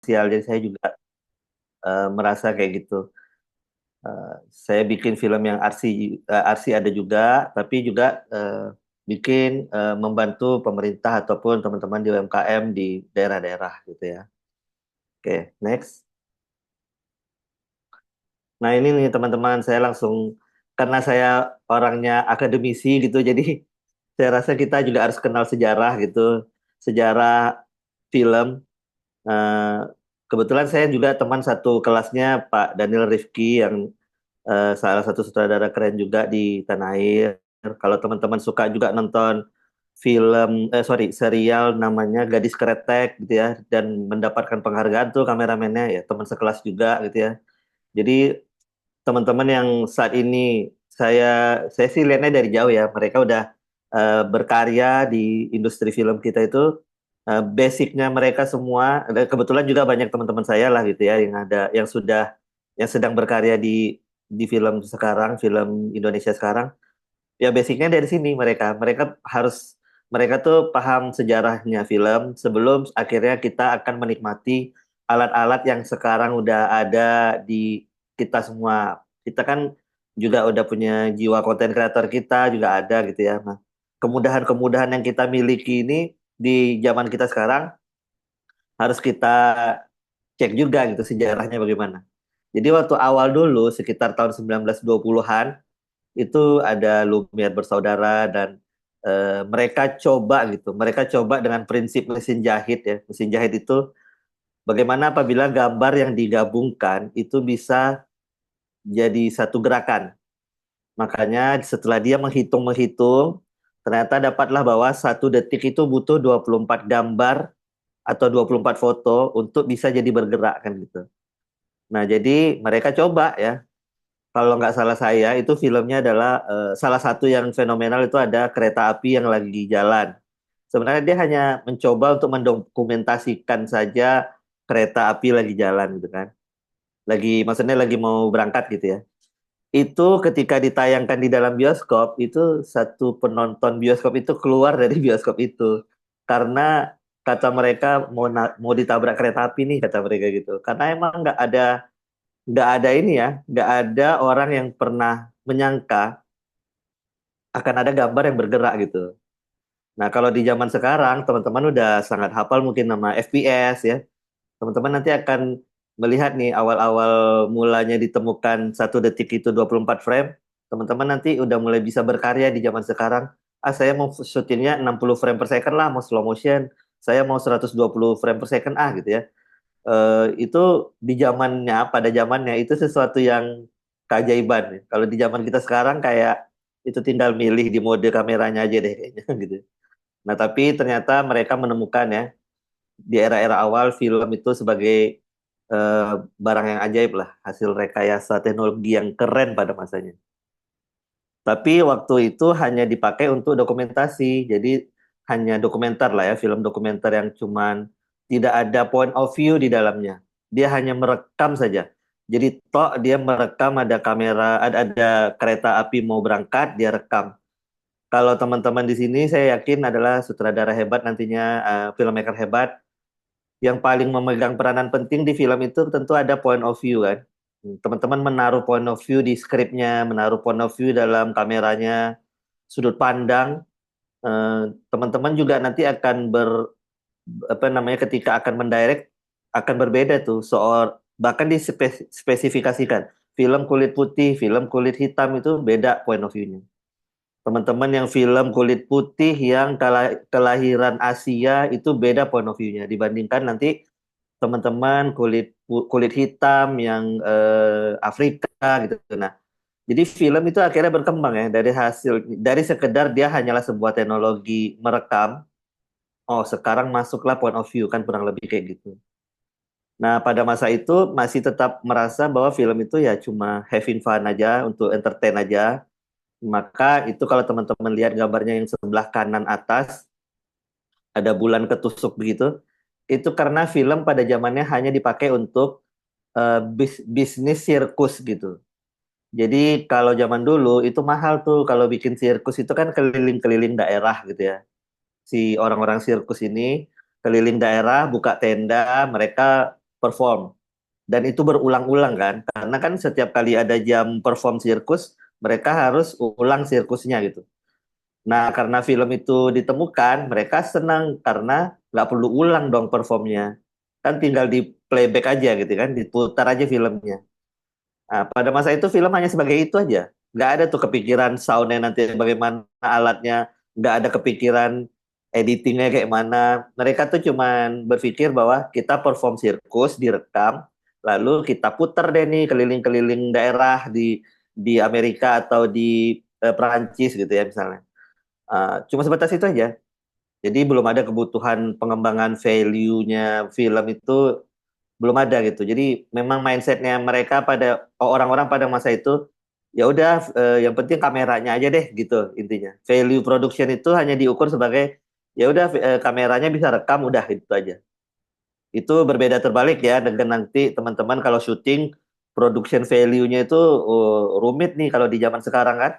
komersial. Jadi saya juga merasa kayak gitu. Saya bikin film yang artsy ada juga, tapi juga bikin membantu pemerintah ataupun teman-teman di UMKM di daerah-daerah gitu ya. Oke, next. Nah ini nih teman-teman, saya langsung karena saya orangnya akademisi gitu, jadi saya rasa kita juga harus kenal sejarah gitu, sejarah film. Eh, Kebetulan saya juga teman satu kelasnya Pak Daniel Rifki yang salah satu sutradara keren juga di tanah air. Kalau teman-teman suka juga nonton serial namanya Gadis Kretek gitu ya, dan mendapatkan penghargaan tuh kameramennya ya teman sekelas juga gitu ya. Jadi teman-teman yang saat ini saya sih lihatnya dari jauh ya, mereka udah berkarya di industri film kita itu. Basicnya mereka semua, dan kebetulan juga banyak teman-teman saya lah gitu ya yang ada yang sedang berkarya di film sekarang, film Indonesia sekarang. Ya basicnya dari sini mereka tuh paham sejarahnya film sebelum akhirnya kita akan menikmati alat-alat yang sekarang udah ada di kita semua. Kita kan juga udah punya jiwa konten kreator, kita juga ada gitu ya. Nah, kemudahan-kemudahan yang kita miliki ini di zaman kita sekarang harus kita cek juga gitu sejarahnya bagaimana. Jadi waktu awal dulu sekitar tahun 1920-an itu ada Lumiere bersaudara dan mereka coba gitu. Mereka coba dengan prinsip mesin jahit ya. Mesin jahit itu bagaimana apabila gambar yang digabungkan itu bisa jadi satu gerakan. Makanya setelah dia menghitung-menghitung, ternyata dapatlah bahwa satu detik itu butuh 24 gambar atau 24 foto untuk bisa jadi bergerak kan gitu. Nah, jadi mereka coba ya. Kalau nggak salah saya, itu filmnya adalah salah satu yang fenomenal itu ada kereta api yang lagi jalan. Sebenarnya dia hanya mencoba untuk mendokumentasikan saja kereta api lagi jalan gitu kan. Maksudnya lagi mau berangkat gitu ya. Itu ketika ditayangkan di dalam bioskop, itu satu penonton bioskop itu keluar dari bioskop itu. Karena kata mereka mau ditabrak kereta api nih kata mereka gitu. Karena emang nggak ada ini ya, nggak ada orang yang pernah menyangka akan ada gambar yang bergerak gitu. Nah, kalau di zaman sekarang, teman-teman udah sangat hafal mungkin nama FPS ya. Teman-teman nanti akan melihat nih awal-awal mulanya ditemukan satu detik itu 24 frame. Teman-teman nanti udah mulai bisa berkarya di zaman sekarang. Ah, saya mau syutingnya 60 frame per second lah, mau slow motion. Saya mau 120 frame per second gitu ya. Itu pada zamannya itu sesuatu yang keajaiban ya. Kalau di zaman kita sekarang kayak itu tinggal milih di mode kameranya aja deh kayaknya gitu. Nah, tapi ternyata mereka menemukan ya di era-era awal film itu sebagai eh, barang yang ajaib lah, hasil rekayasa teknologi yang keren pada masanya. Tapi waktu itu hanya dipakai untuk dokumentasi, jadi hanya dokumenter lah ya, film dokumenter yang cuman tidak ada point of view di dalamnya. Dia hanya merekam saja. Jadi toh dia merekam ada kamera, ada kereta api mau berangkat, dia rekam. Kalau teman-teman di sini saya yakin adalah sutradara hebat nantinya, filmmaker hebat yang paling memegang peranan penting di film itu tentu ada point of view kan. Teman-teman menaruh point of view di skripnya, menaruh point of view dalam kameranya, sudut pandang. Teman-teman juga nanti akan apa namanya ketika akan mendirect akan berbeda tuh soal bahkan dispesifikasikan film kulit putih, film kulit hitam itu beda point of view-nya. Teman-teman yang film kulit putih yang kelahiran Asia itu beda point of view-nya dibandingkan nanti teman-teman kulit hitam yang Afrika gitu. Nah, jadi film itu akhirnya berkembang ya dari sekedar dia hanyalah sebuah teknologi merekam. Oh, sekarang masuklah point of view kan kurang lebih kayak gitu. Nah, pada masa itu masih tetap merasa bahwa film itu ya cuma having fun aja, untuk entertain aja. Maka itu kalau teman-teman lihat gambarnya yang sebelah kanan atas, ada bulan ketusuk begitu, itu karena film pada zamannya hanya dipakai untuk bisnis sirkus gitu. Jadi kalau zaman dulu itu mahal tuh kalau bikin sirkus itu kan keliling-keliling daerah gitu ya. Si orang-orang sirkus ini keliling daerah buka tenda, mereka perform. Dan itu berulang-ulang kan, karena kan setiap kali ada jam perform sirkus, mereka harus ulang sirkusnya gitu. Nah, karena film itu ditemukan, mereka senang karena nggak perlu ulang dong performnya. Kan tinggal di playback aja gitu kan, diputar aja filmnya. Nah, pada masa itu film hanya sebagai itu aja. Nggak ada tuh kepikiran soundnya nanti bagaimana alatnya, nggak ada kepikiran editingnya kayak mana. Mereka tuh cuman berpikir bahwa kita perform sirkus, direkam, lalu kita putar deh nih keliling-keliling daerah di Amerika atau di Perancis gitu ya misalnya. Cuma sebatas itu aja. Jadi belum ada kebutuhan pengembangan value-nya film itu belum ada gitu. Jadi memang mindsetnya mereka pada orang-orang pada masa itu ya udah yang penting kameranya aja deh gitu intinya. Value production itu hanya diukur sebagai ya udah kameranya bisa rekam udah itu aja. Itu berbeda terbalik ya dengan nanti teman-teman kalau syuting production value-nya itu rumit nih kalau di zaman sekarang kan.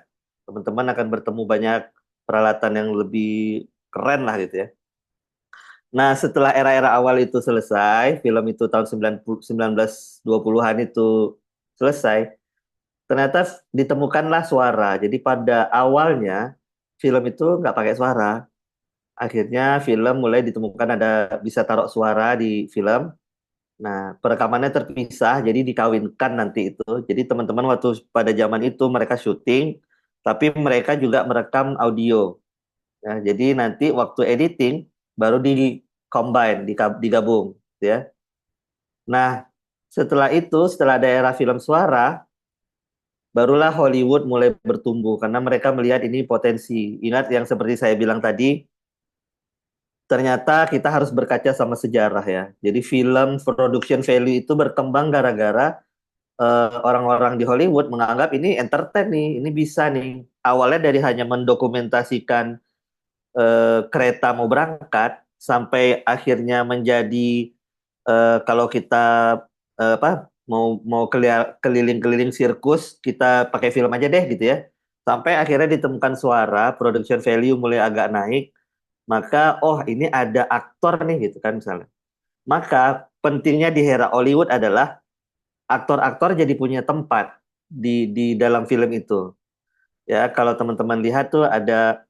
Teman-teman akan bertemu banyak peralatan yang lebih keren lah gitu ya. Nah, setelah era-era awal itu selesai, film itu tahun 1920-an itu selesai, ternyata ditemukanlah suara. Jadi pada awalnya film itu nggak pakai suara. Akhirnya film mulai ditemukan ada bisa taruh suara di film. Nah, perekamannya terpisah, jadi dikawinkan nanti itu. Jadi teman-teman waktu pada zaman itu mereka syuting, tapi mereka juga merekam audio. Ya, jadi nanti waktu editing baru di combine, digabung, ya. Nah, setelah itu, setelah daerah film suara, barulah Hollywood mulai bertumbuh karena mereka melihat ini potensi. Ingat yang seperti saya bilang tadi, ternyata kita harus berkaca sama sejarah ya. Jadi film production value itu berkembang gara-gara orang-orang di Hollywood menganggap ini entertain nih, ini bisa nih. Awalnya dari hanya mendokumentasikan kereta mau berangkat sampai akhirnya menjadi kalau kita apa mau keliling-keliling sirkus kita pakai film aja deh gitu ya. Sampai akhirnya ditemukan suara, production value mulai agak naik, maka oh ini ada aktor nih gitu kan misalnya. Maka pentingnya di era Hollywood adalah aktor-aktor jadi punya tempat di dalam film itu. Ya, kalau teman-teman lihat tuh ada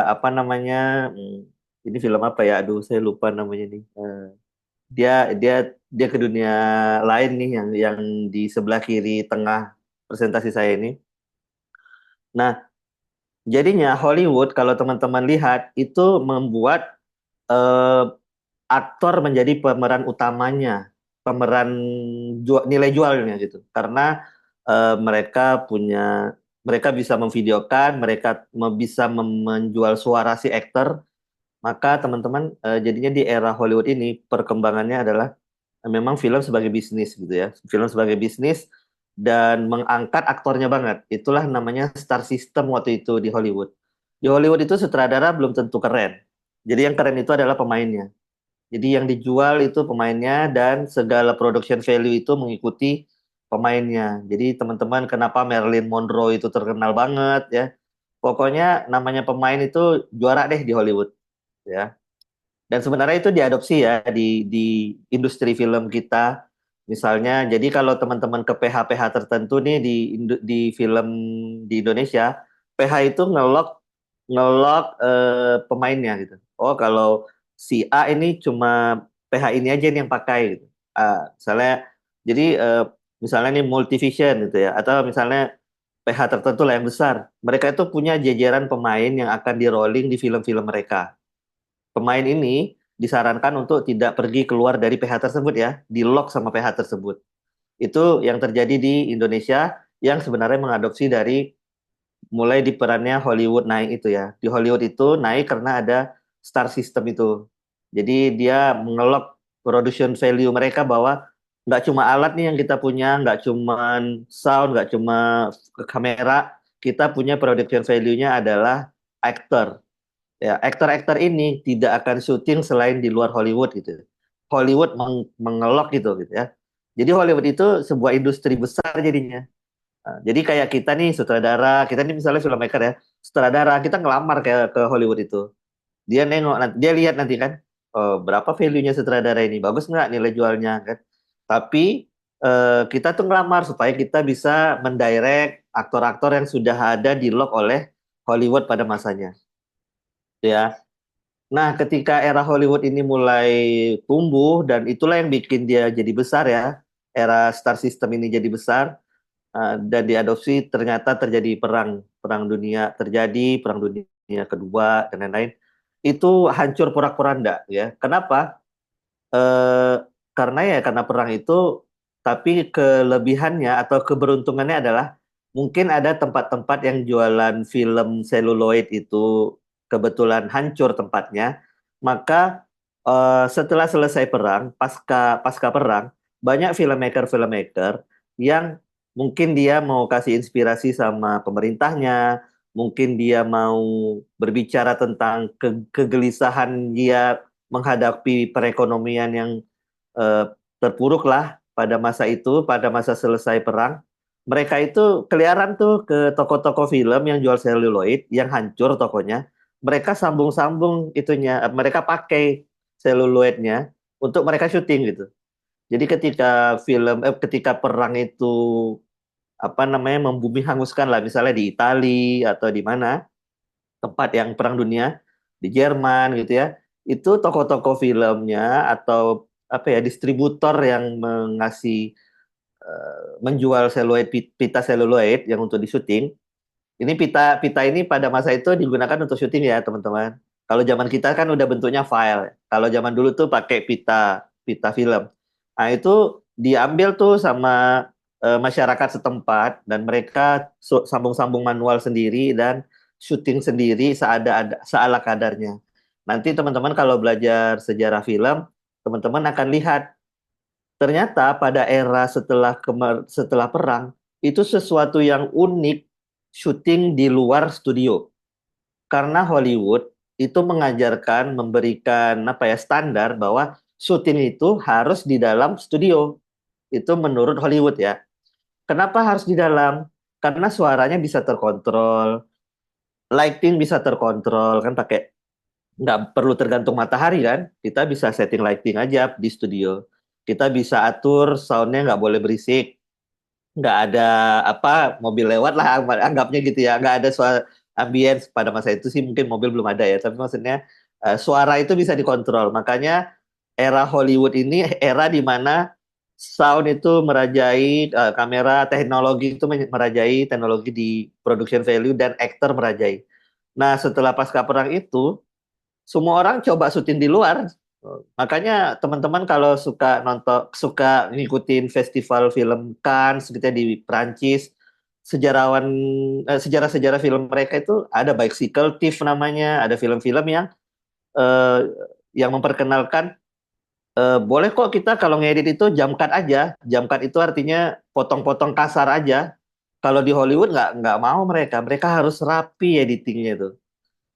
apa namanya? Ini film apa ya? Aduh, saya lupa namanya nih. Dia dia dia ke dunia lain nih yang di sebelah kiri tengah presentasi saya ini. Nah, jadinya Hollywood kalau teman-teman lihat itu membuat eh, aktor menjadi pemeran utamanya, pemeran nilai jualnya gitu. Karena mereka bisa memvideokan, mereka bisa menjual suara si aktor, maka teman-teman jadinya di era Hollywood ini perkembangannya adalah memang film sebagai bisnis gitu ya. Film sebagai bisnis dan mengangkat aktornya banget. Itulah namanya star system waktu itu di Hollywood. Di Hollywood itu sutradara belum tentu keren. Jadi yang keren itu adalah pemainnya. Jadi yang dijual itu pemainnya dan segala production value itu mengikuti pemainnya. Jadi teman-teman kenapa Marilyn Monroe itu terkenal banget ya. Pokoknya namanya pemain itu juara deh di Hollywood ya. Dan sebenarnya itu diadopsi ya di industri film kita. Misalnya, jadi kalau teman-teman ke PH-PH tertentu nih di film di Indonesia, PH itu ngelok pemainnya gitu. Oh, kalau si A ini cuma PH ini aja nih yang pakai gitu. Misalnya, jadi misalnya nih Multivision gitu ya, atau misalnya PH tertentu lah yang besar. Mereka itu punya jajaran pemain yang akan di rolling di film-film mereka. Pemain ini disarankan untuk tidak pergi keluar dari PH tersebut ya, di lock sama PH tersebut. Itu yang terjadi di Indonesia yang sebenarnya mengadopsi dari mulai di perannya Hollywood naik itu ya. Di Hollywood itu naik karena ada star system itu. Jadi dia mengelok production value mereka bahwa nggak cuma alat nih yang kita punya, nggak cuma sound, nggak cuma kamera, kita punya production value-nya adalah actor. Ya, aktor-aktor ini tidak akan syuting selain di luar Hollywood gitu. Hollywood mengelok gitu ya. Jadi Hollywood itu sebuah industri besar jadinya. Nah, jadi kayak kita nih sutradara, kita nih misalnya filmmaker ya, sutradara kita ngelamar ke Hollywood itu. Dia nengok, dia lihat nanti kan, berapa value-nya sutradara ini, bagus nggak nilai jualnya kan. Tapi kita tuh ngelamar supaya kita bisa mendirect aktor-aktor yang sudah ada di lock oleh Hollywood pada masanya, ya. Nah, ketika era Hollywood ini mulai tumbuh dan itulah yang bikin dia jadi besar ya, era Star System ini jadi besar dan diadopsi ternyata terjadi perang perang dunia terjadi perang dunia kedua dan lain-lain itu hancur porak-poranda ya. Kenapa? Eh, karena ya karena perang itu, tapi kelebihannya atau keberuntungannya adalah mungkin ada tempat-tempat yang jualan film seluloid itu kebetulan hancur tempatnya, maka setelah selesai perang, pasca pasca perang, banyak filmmaker-filmmaker yang mungkin dia mau kasih inspirasi sama pemerintahnya, mungkin dia mau berbicara tentang kegelisahan dia menghadapi perekonomian yang eh, terpuruk lah pada masa itu, pada masa selesai perang. Mereka itu keliaran tuh ke toko-toko film yang jual seluloid, yang hancur tokonya. Mereka sambung-sambung itunya, mereka pakai seluloidnya untuk mereka syuting gitu. Jadi ketika perang itu apa namanya membumi hanguskan lah, misalnya di Italia atau di mana tempat yang perang dunia di Jerman gitu ya, itu toko-toko filmnya atau apa ya distributor yang menjual seluloid pita seluloid yang untuk di syuting. Ini pita pita ini pada masa itu digunakan untuk syuting ya teman-teman. Kalau zaman kita kan udah bentuknya file. Kalau zaman dulu tuh pakai pita pita film. Nah itu diambil tuh sama masyarakat setempat dan mereka sambung-sambung manual sendiri dan syuting sendiri seala kadarnya. Nanti teman-teman kalau belajar sejarah film, teman-teman akan lihat ternyata pada era setelah perang itu sesuatu yang unik syuting di luar studio. Karena Hollywood itu mengajarkan, memberikan apa ya standar bahwa syuting itu harus di dalam studio. Itu menurut Hollywood ya. Kenapa harus di dalam? Karena suaranya bisa terkontrol, lighting bisa terkontrol kan pakai nggak perlu tergantung matahari kan. Kita bisa setting lighting aja di studio. Kita bisa atur soundnya nggak boleh berisik, nggak ada apa mobil lewat lah anggapnya gitu ya, nggak ada suara ambience pada masa itu sih, mungkin mobil belum ada ya, tapi maksudnya suara itu bisa dikontrol. Makanya era Hollywood ini era di mana sound itu merajai, kamera teknologi itu merajai teknologi di production value dan aktor merajai. Nah setelah pasca perang itu semua orang coba syuting di luar. Makanya teman-teman kalau suka nonton, suka ngikutin festival film Cannes gitu ya di Prancis, sejarawan sejarah-sejarah film mereka itu ada Bicycle Thief namanya, ada film-film eh, yang memperkenalkan boleh kok kita kalau ngedit itu jump cut aja. Jump cut itu artinya potong-potong kasar aja. Kalau di Hollywood nggak mau mereka, mereka harus rapi editingnya itu.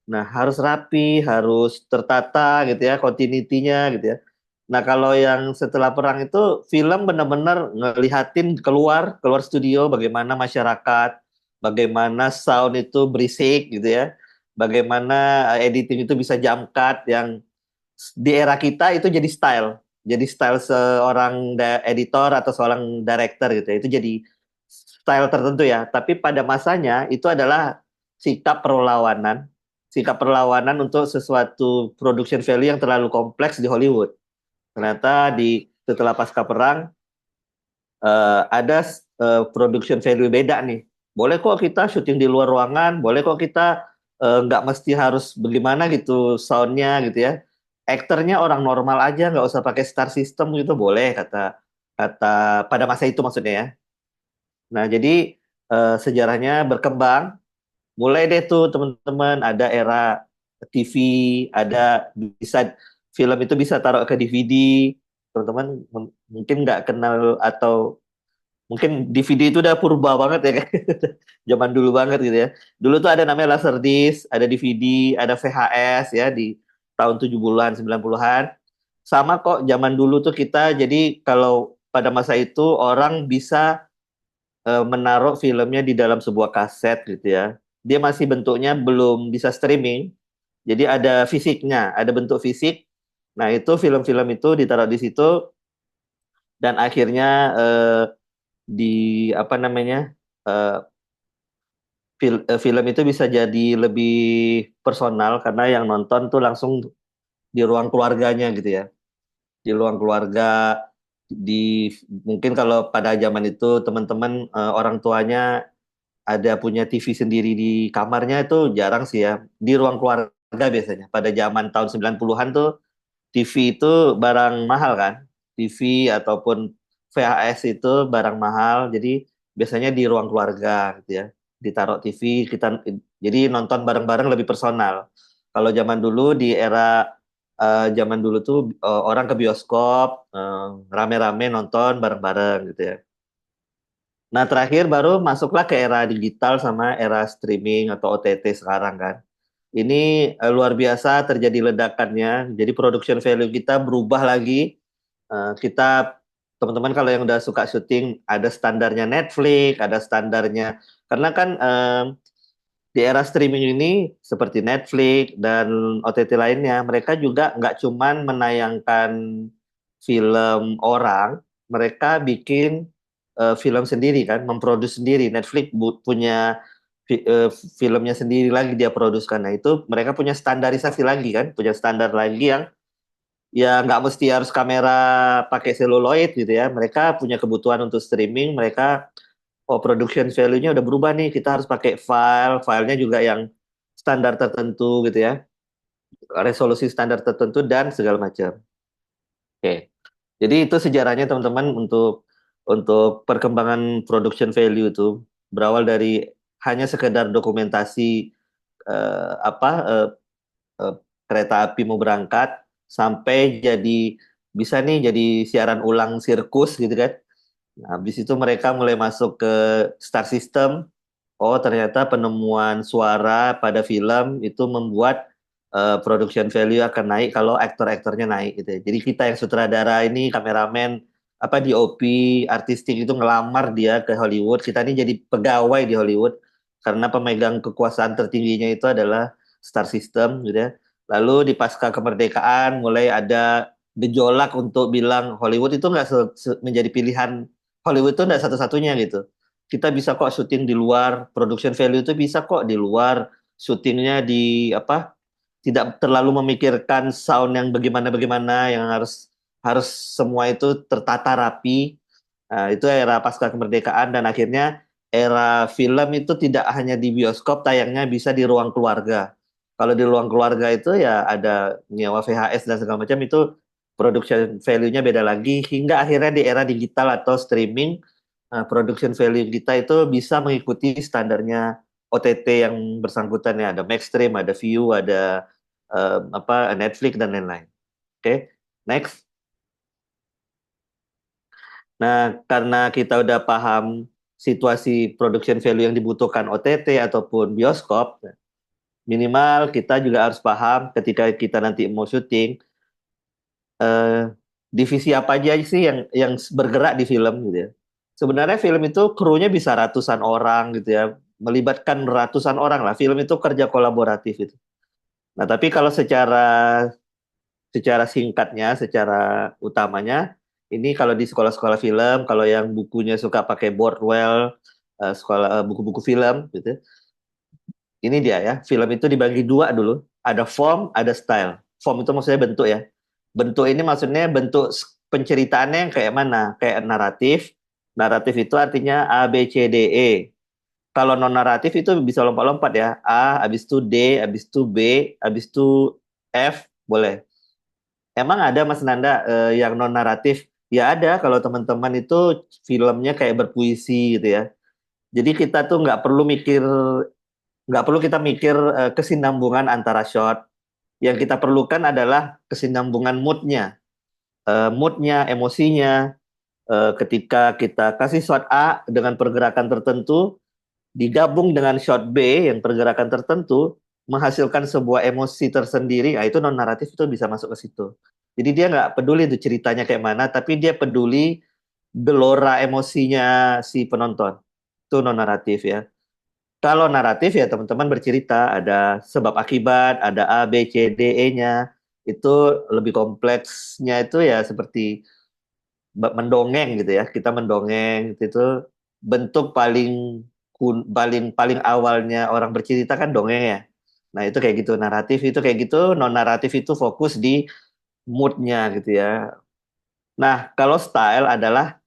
Nah, harus rapi, harus tertata gitu ya, continuity-nya gitu ya. Nah, kalau yang setelah perang itu film benar-benar ngelihatin keluar studio bagaimana masyarakat, bagaimana sound itu berisik gitu ya. Bagaimana editing itu bisa jump cut yang di era kita itu jadi style. Jadi style seorang editor atau seorang director gitu ya. Itu jadi style tertentu ya. Tapi pada masanya itu adalah sikap perlawanan. Sikap perlawanan untuk sesuatu production value yang terlalu kompleks di Hollywood. Ternyata setelah pasca perang ada production value beda nih. Boleh kok kita syuting di luar ruangan, boleh kok kita nggak mesti harus bagaimana gitu soundnya gitu ya. Aktornya orang normal aja, nggak usah pakai star system gitu boleh kata kata pada masa itu maksudnya ya. Nah jadi sejarahnya berkembang, mulai deh tuh teman-teman ada era TV, ada bisa film itu bisa taruh ke DVD. Teman-teman mungkin nggak kenal atau mungkin DVD itu udah purba banget ya kan. Zaman dulu banget gitu ya. Dulu tuh ada namanya Laserdisc, ada DVD, ada VHS ya di tahun 70-an, 90-an. Sama kok zaman dulu tuh kita jadi kalau pada masa itu orang bisa menaruh filmnya di dalam sebuah kaset gitu ya. Dia masih bentuknya belum bisa streaming. Jadi ada fisiknya, ada bentuk fisik. Nah, itu film-film itu ditaruh di situ dan akhirnya di apa namanya? eh, film itu bisa jadi lebih personal karena yang nonton tuh langsung di ruang keluarganya gitu ya. Di ruang keluarga di mungkin kalau pada zaman itu teman-teman orang tuanya ada punya TV sendiri di kamarnya itu jarang sih ya. Di ruang keluarga biasanya. Pada zaman tahun 90-an tuh TV itu barang mahal kan. TV ataupun VHS itu barang mahal. Jadi biasanya di ruang keluarga gitu ya. Ditaruh TV kita jadi nonton bareng-bareng lebih personal. Kalau zaman dulu di era zaman dulu tuh orang ke bioskop rame-rame nonton bareng-bareng gitu ya. Nah, terakhir baru masuklah ke era digital sama era streaming atau OTT sekarang kan. Ini luar biasa terjadi ledakannya. Jadi production value kita berubah lagi. Kita teman-teman kalau yang udah suka syuting ada standarnya Netflix, ada standarnya. Karena kan di era streaming ini seperti Netflix dan OTT lainnya, mereka juga nggak cuman menayangkan film orang, mereka bikin film sendiri kan, memproduksi sendiri. Netflix punya fi- eh, filmnya sendiri lagi dia produksikan. Nah itu mereka punya standarisasi lagi kan, punya standar lagi yang ya nggak mesti harus kamera pakai seluloid gitu ya. Mereka punya kebutuhan untuk streaming, mereka oh production value-nya udah berubah nih, kita harus pakai filenya juga yang standar tertentu gitu ya, resolusi standar tertentu dan segala macam. Oke, jadi itu sejarahnya teman-teman untuk perkembangan production value itu berawal dari hanya sekedar dokumentasi apa eh, kereta api mau berangkat sampai jadi bisa nih jadi siaran ulang sirkus gitu kan. Nah, habis itu mereka mulai masuk ke star system. Oh, ternyata penemuan suara pada film itu membuat production value akan naik kalau aktor-aktornya naik gitu ya. Jadi kita yang sutradara ini, kameramen, apa DOP, artistik itu ngelamar dia ke Hollywood. Kita ini jadi pegawai di Hollywood karena pemegang kekuasaan tertingginya itu adalah star system gitu ya. Lalu di pasca kemerdekaan mulai ada gejolak untuk bilang Hollywood itu nggak menjadi pilihan, Hollywood itu nggak satu-satunya gitu, kita bisa kok syuting di luar, production value itu bisa kok di luar, syutingnya di apa, tidak terlalu memikirkan sound yang bagaimana-bagaimana, yang harus harus semua itu tertata rapi. Nah, itu era pasca kemerdekaan dan akhirnya era film itu tidak hanya di bioskop tayangnya bisa di ruang keluarga. Kalau di ruang keluarga itu ya ada nyewa VHS dan segala macam itu production value-nya beda lagi hingga akhirnya di era digital atau streaming production value kita itu bisa mengikuti standarnya OTT yang bersangkutan ya, ada Maxstream, ada View, ada apa Netflix dan lain-lain. Oke, next. Nah, karena kita udah paham situasi production value yang dibutuhkan OTT ataupun bioskop, minimal kita juga harus paham ketika kita nanti mau syuting eh, divisi apa aja sih yang bergerak di film gitu ya. Sebenarnya film itu krunya bisa ratusan orang gitu ya, melibatkan ratusan orang lah. Film itu kerja kolaboratif itu. Nah, tapi kalau secara secara singkatnya, secara utamanya, ini kalau di sekolah-sekolah film, kalau yang bukunya suka pakai Boardwell, sekolah buku-buku film gitu. Ini dia ya, film itu dibagi dua dulu. Ada form, ada style. Form itu maksudnya bentuk ya. Bentuk ini maksudnya bentuk penceritaannya yang kayak mana? Kayak naratif. Naratif itu artinya A, B, C, D, E. Kalau non naratif itu bisa lompat-lompat ya. A, habis itu D, habis itu B, habis itu F, boleh. Emang ada Mas Nanda yang non naratif? Ya ada, kalau teman-teman itu filmnya kayak berpuisi gitu ya. Jadi kita tuh nggak perlu kita mikir kesinambungan antara shot. Yang kita perlukan adalah kesinambungan moodnya, moodnya, emosinya. Ketika kita kasih shot A dengan pergerakan tertentu, digabung dengan shot B yang pergerakan tertentu, menghasilkan sebuah emosi tersendiri. Nah, itu non naratif itu bisa masuk ke situ. Jadi dia nggak peduli itu ceritanya kayak mana, tapi dia peduli gelora emosinya si penonton. Itu non naratif ya. Kalau naratif ya teman-teman bercerita, ada sebab akibat, ada A, B, C, D, E-nya. itu lebih kompleksnya itu ya seperti mendongeng gitu ya. Kita mendongeng itu bentuk paling paling paling awalnya orang bercerita kan dongeng ya. Nah, itu kayak gitu, naratif itu kayak gitu, non naratif itu fokus di moodnya gitu ya. Nah, kalau style adalah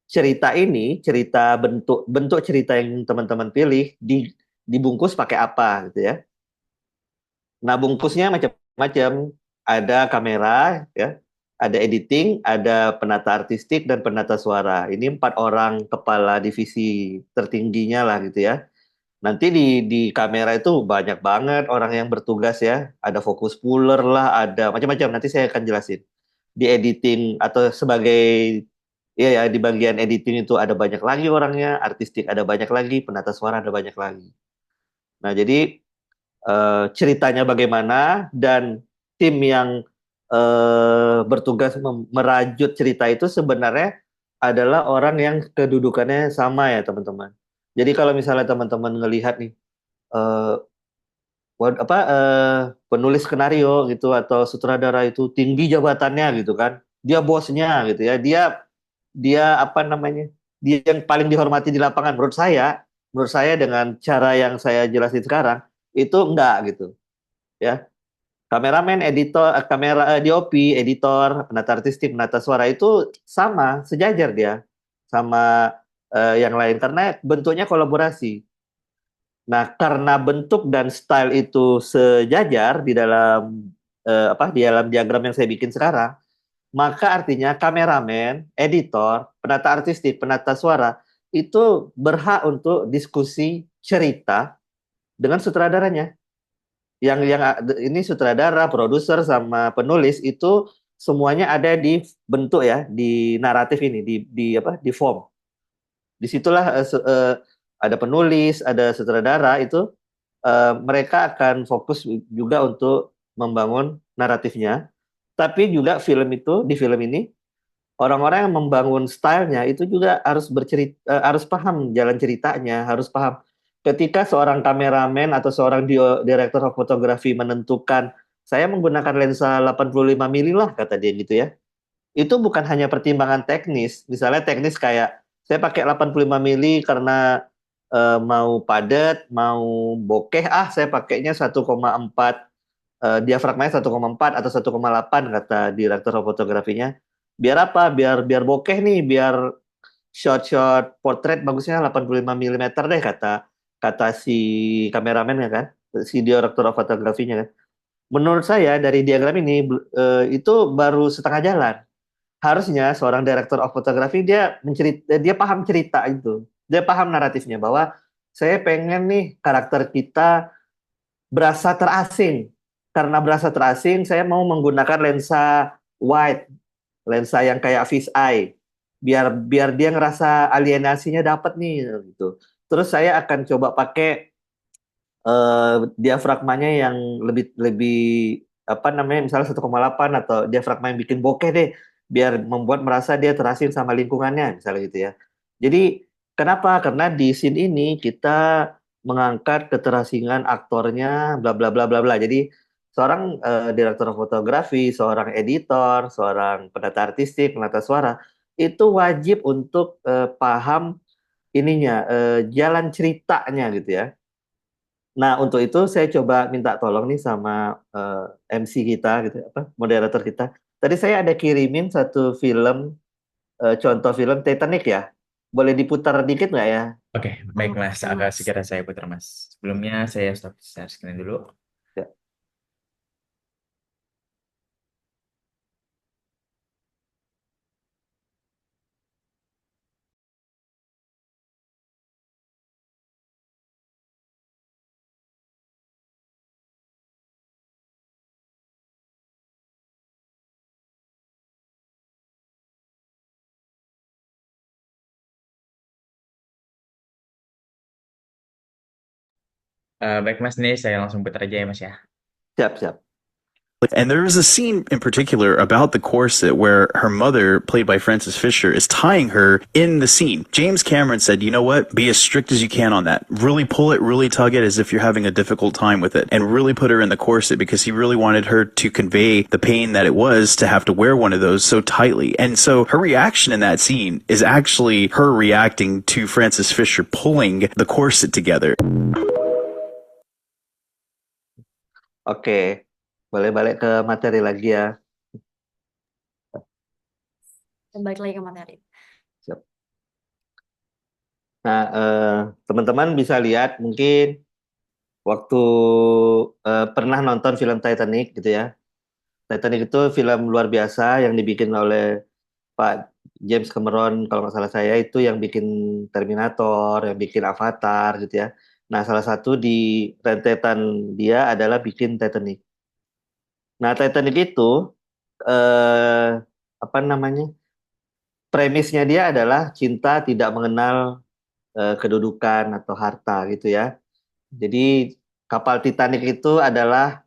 cerita ini, cerita bentuk bentuk cerita yang teman-teman pilih dibungkus pakai apa gitu ya. Nah, bungkusnya macam-macam. Ada kamera, ya, ada editing, ada penata artistik dan penata suara. Ini 4 orang kepala divisi tertingginya lah gitu ya. Nanti di kamera itu banyak banget orang yang bertugas ya. Ada fokus puller lah, ada macam-macam. Nanti saya akan jelasin. Di editing atau sebagai ya ya di bagian editing itu ada banyak lagi orangnya, artistik ada banyak lagi, penata suara ada banyak lagi. Nah, jadi ceritanya bagaimana dan tim yang bertugas merajut cerita itu sebenarnya adalah orang yang kedudukannya sama ya teman-teman. Jadi kalau misalnya teman-teman ngelihat nih eh, penulis skenario gitu atau sutradara itu tinggi jabatannya gitu kan, dia bosnya gitu ya, dia dia apa namanya, dia yang paling dihormati di lapangan menurut saya dengan cara yang saya jelasin sekarang itu enggak gitu ya. Kameramen, editor, DOP, editor, penata artistik, penata suara itu sama, sejajar dia sama yang lain karena bentuknya kolaborasi. Nah, karena bentuk dan style itu sejajar di dalam di dalam diagram yang saya bikin sekarang, maka artinya kameramen, editor, penata artistik, penata suara itu berhak untuk diskusi cerita dengan sutradaranya. Yang ini sutradara, produser sama penulis itu semuanya ada di bentuk ya, di naratif ini, di apa? Di form. Disitulah ada penulis, ada sutradara itu mereka akan fokus juga untuk membangun naratifnya. Tapi juga film itu di film ini orang-orang yang membangun stylenya itu juga harus bercerita, harus paham jalan ceritanya, harus paham. Ketika seorang kameramen atau seorang director of photography menentukan saya menggunakan lensa 85 mili lah kata dia gitu ya. Itu bukan hanya pertimbangan teknis. Misalnya teknis kayak saya pakai 85 mili karena mau padat, mau bokeh, saya pakainya 1,4 diafragmanya 1,4 atau 1,8 kata direktur fotografinya. Biar apa? Biar biar bokeh nih, biar shot-shot portrait bagusnya 85 milimeter deh kata kata si kameramen ya kan, si direktur fotografinya kan. Menurut saya dari diagram ini itu baru setengah jalan. Harusnya seorang director of photography dia paham cerita itu. Dia paham naratifnya bahwa saya pengen nih karakter kita berasa terasing. Karena berasa terasing, saya mau menggunakan lensa wide, lensa yang kayak fish eye, biar biar dia ngerasa alienasinya dapat nih gitu. Terus saya akan coba pakai diafragmanya yang lebih lebih apa namanya misalnya 1,8 atau diafragma yang bikin bokeh deh, biar membuat merasa dia terasing sama lingkungannya misalnya gitu ya. Jadi kenapa? Karena di scene ini kita mengangkat keterasingan aktornya bla bla bla bla bla. Jadi seorang direktur fotografi, seorang editor, seorang penata artistik, penata suara itu wajib untuk paham ininya jalan ceritanya gitu ya. Nah, untuk itu saya coba minta tolong nih sama MC kita gitu, apa moderator kita. Tadi saya ada kirimin satu film, contoh film Titanic ya. Boleh diputar dikit nggak ya? Oke, baik Mas. Agak segera saya putar Mas. Sebelumnya saya stop share screen dulu. Ya, Baik Mas, nih saya langsung putar aja ya Mas ya. siap, siap. And there is a scene in particular about the corset where her mother, played by Frances Fisher, is tying her in the scene. James Cameron said, you know what? Be as strict as you can on that. Really pull it, really tug it as if you're having a difficult time with it, and really put her in the corset because he really wanted her to convey the pain that it was to have to wear one of those so tightly. And so her reaction in that scene is actually her reacting to Frances Fisher pulling the corset together. Oke, boleh balik ke materi lagi ya. Balik lagi ke materi. Siap. Nah, teman-teman bisa lihat mungkin waktu pernah nonton film Titanic gitu ya. Titanic itu film luar biasa yang dibikin oleh Pak James Cameron, kalau nggak salah saya itu yang bikin Terminator, yang bikin Avatar gitu ya. Nah, salah satu di rentetan dia adalah bikin Titanic. Nah, Titanic itu eh, apa namanya? Premisnya dia adalah cinta tidak mengenal kedudukan atau harta gitu ya. Jadi kapal Titanic itu adalah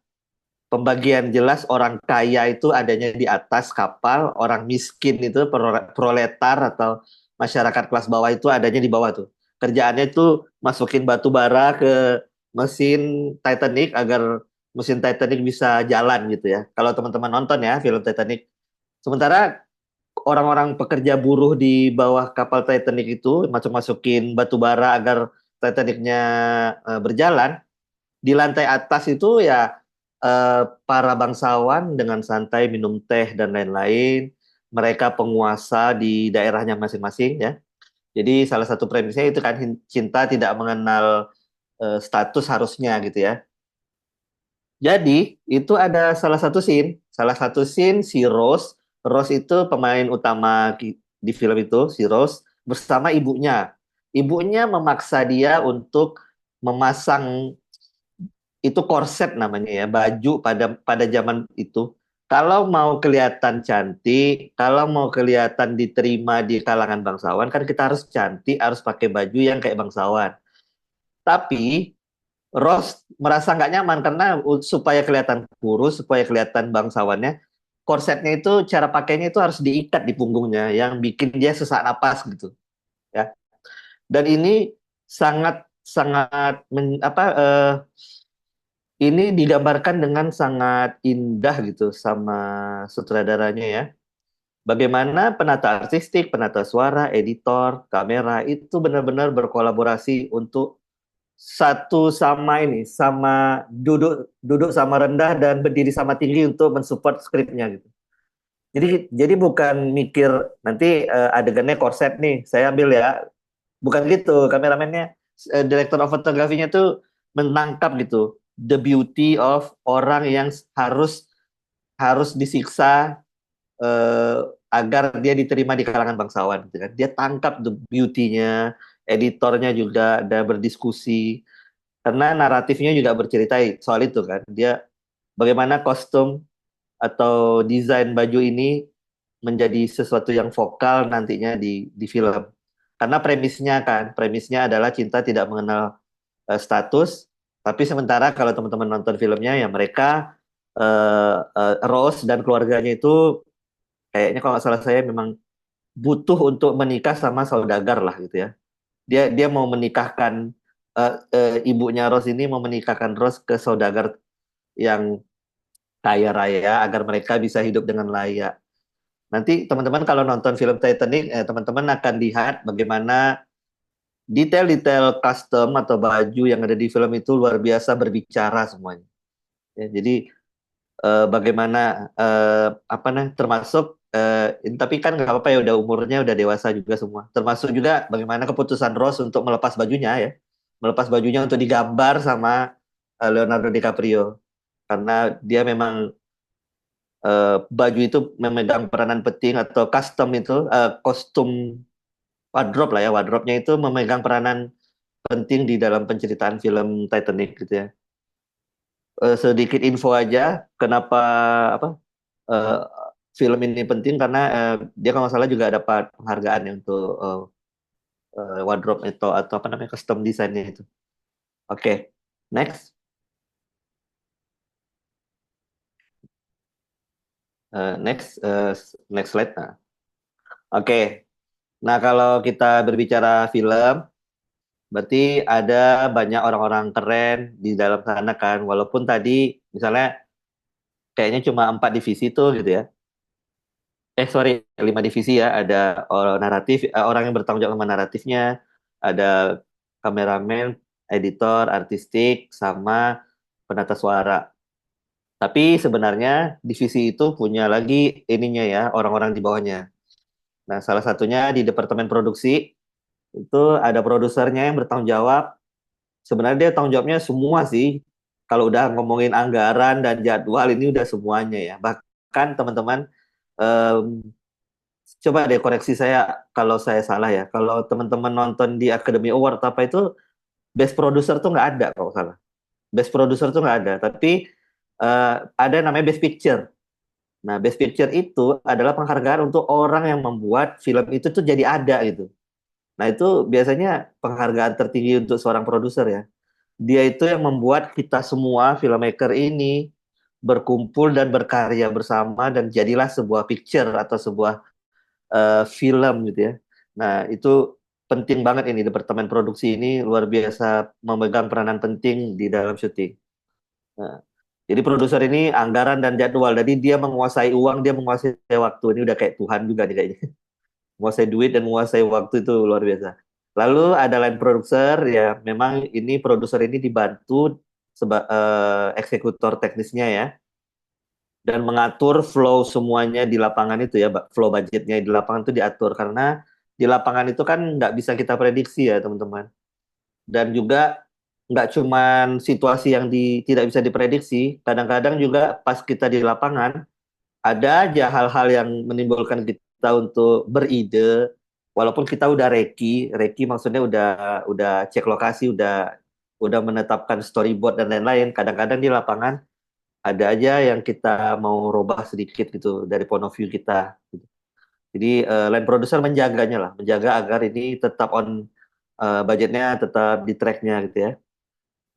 pembagian jelas orang kaya itu adanya di atas kapal, orang miskin itu proletar atau masyarakat kelas bawah itu adanya di bawah tuh. Kerjaannya itu masukin batu bara ke mesin Titanic agar mesin Titanic bisa jalan gitu ya. Kalau teman-teman nonton ya film Titanic. Sementara orang-orang pekerja buruh di bawah kapal Titanic itu masukin batu bara agar Titanicnya berjalan, di lantai atas itu ya para bangsawan dengan santai minum teh dan lain-lain. Mereka penguasa di daerahnya masing-masing ya. Jadi salah satu premisnya itu kan cinta tidak mengenal status harusnya gitu ya. Jadi itu ada salah satu scene si Rose, Rose itu pemain utama di film itu, si Rose bersama ibunya. Ibunya memaksa dia untuk memasang itu korset namanya ya, baju pada pada zaman itu. Kalau mau kelihatan cantik, kalau mau kelihatan diterima di kalangan bangsawan, kan kita harus cantik, harus pakai baju yang kayak bangsawan. Tapi Ross merasa nggak nyaman karena supaya kelihatan kurus, supaya kelihatan bangsawannya, korsetnya itu cara pakainya itu harus diikat di punggungnya, yang bikin dia sesak napas gitu, ya. Dan ini sangat sangat ini digambarkan dengan sangat indah gitu sama sutradaranya ya. Bagaimana penata artistik, penata suara, editor, kamera itu benar-benar berkolaborasi untuk satu sama ini, sama duduk duduk sama rendah dan berdiri sama tinggi untuk mensupport skripnya gitu. Jadi bukan mikir nanti adegannya korset nih, saya ambil ya. Bukan gitu, kameramennya, director of fotografinya tuh menangkap gitu the beauty of orang yang harus harus disiksa eh, agar dia diterima di kalangan bangsawan gitu kan. Dia tangkap the beauty-nya, editornya juga ada berdiskusi karena naratifnya juga bercerita soal itu kan. Dia bagaimana kostum atau desain baju ini menjadi sesuatu yang vokal nantinya di film. Karena premisnya adalah cinta tidak mengenal status, tapi sementara kalau teman-teman nonton filmnya ya mereka Rose dan keluarganya itu kayaknya kalau nggak salah saya memang butuh untuk menikah sama saudagar lah gitu ya. Dia mau menikahkan ibunya Rose ini mau menikahkan Rose ke saudagar yang kaya raya agar mereka bisa hidup dengan layak. Nanti teman-teman kalau nonton film Titanic, teman-teman akan lihat bagaimana detail-detail custom atau baju yang ada di film itu luar biasa berbicara semuanya. Ya, jadi bagaimana apa nih termasuk tapi kan nggak apa-apa ya udah umurnya udah dewasa juga semua. Termasuk juga bagaimana keputusan Rose untuk melepas bajunya ya, melepas bajunya untuk digambar sama Leonardo DiCaprio karena dia memang baju itu memegang peranan penting atau custom itu kostum wardrobe lah ya, wardrobe-nya itu memegang peranan penting di dalam penceritaan film Titanic gitu ya. Sedikit info aja kenapa apa eh, film ini penting karena dia kalau nggak salah juga dapat penghargaan ya untuk wardrobe itu atau apa namanya custom desainnya itu. Oke, next. Next slide. Nah, oke. Nah, kalau kita berbicara film, berarti ada banyak orang-orang keren di dalam sana kan. Walaupun tadi misalnya kayaknya cuma 4 divisi tuh gitu ya. Sorry, 5 divisi ya. Ada orang naratif, orang yang bertanggung jawab sama naratifnya, ada kameramen, editor, artistik, sama penata suara. Tapi sebenarnya divisi itu punya lagi ininya ya, orang-orang di bawahnya. Nah, salah satunya di departemen produksi itu ada produsernya yang bertanggung jawab. Sebenarnya dia tanggung jawabnya semua sih. Kalau udah ngomongin anggaran dan jadwal ini udah semuanya ya. Bahkan teman-teman em, coba deh koreksi saya kalau saya salah ya. Kalau teman-teman nonton di Academy Award apa itu best producer tuh nggak ada kalau salah. Best producer tuh nggak ada. Tapi ada namanya best picture. Nah, best picture itu adalah penghargaan untuk orang yang membuat film itu tuh jadi ada gitu. Nah, itu biasanya penghargaan tertinggi untuk seorang produser ya. Dia itu yang membuat kita semua filmmaker ini berkumpul dan berkarya bersama dan jadilah sebuah picture atau sebuah film gitu ya. Nah, itu penting banget ini departemen produksi ini luar biasa memegang peranan penting di dalam syuting. Nah, jadi produser ini anggaran dan jadwal. Jadi dia menguasai uang, dia menguasai waktu. Ini udah kayak Tuhan juga nih kayaknya. Menguasai duit dan menguasai waktu itu luar biasa. Lalu ada line producer ya, memang ini produser ini dibantu eksekutor teknisnya ya dan mengatur flow semuanya di lapangan itu ya, flow budgetnya di lapangan itu diatur karena di lapangan itu kan nggak bisa kita prediksi ya teman-teman. Dan juga nggak cuman situasi yang tidak bisa diprediksi, kadang-kadang juga pas kita di lapangan ada aja hal-hal yang menimbulkan kita untuk beride, walaupun kita udah reki maksudnya udah cek lokasi, udah menetapkan storyboard dan lain-lain. Kadang-kadang di lapangan ada aja yang kita mau robah sedikit gitu dari point of view kita. Gitu. Jadi line producer menjaganya lah, menjaga agar ini tetap on budgetnya tetap di tracknya gitu ya.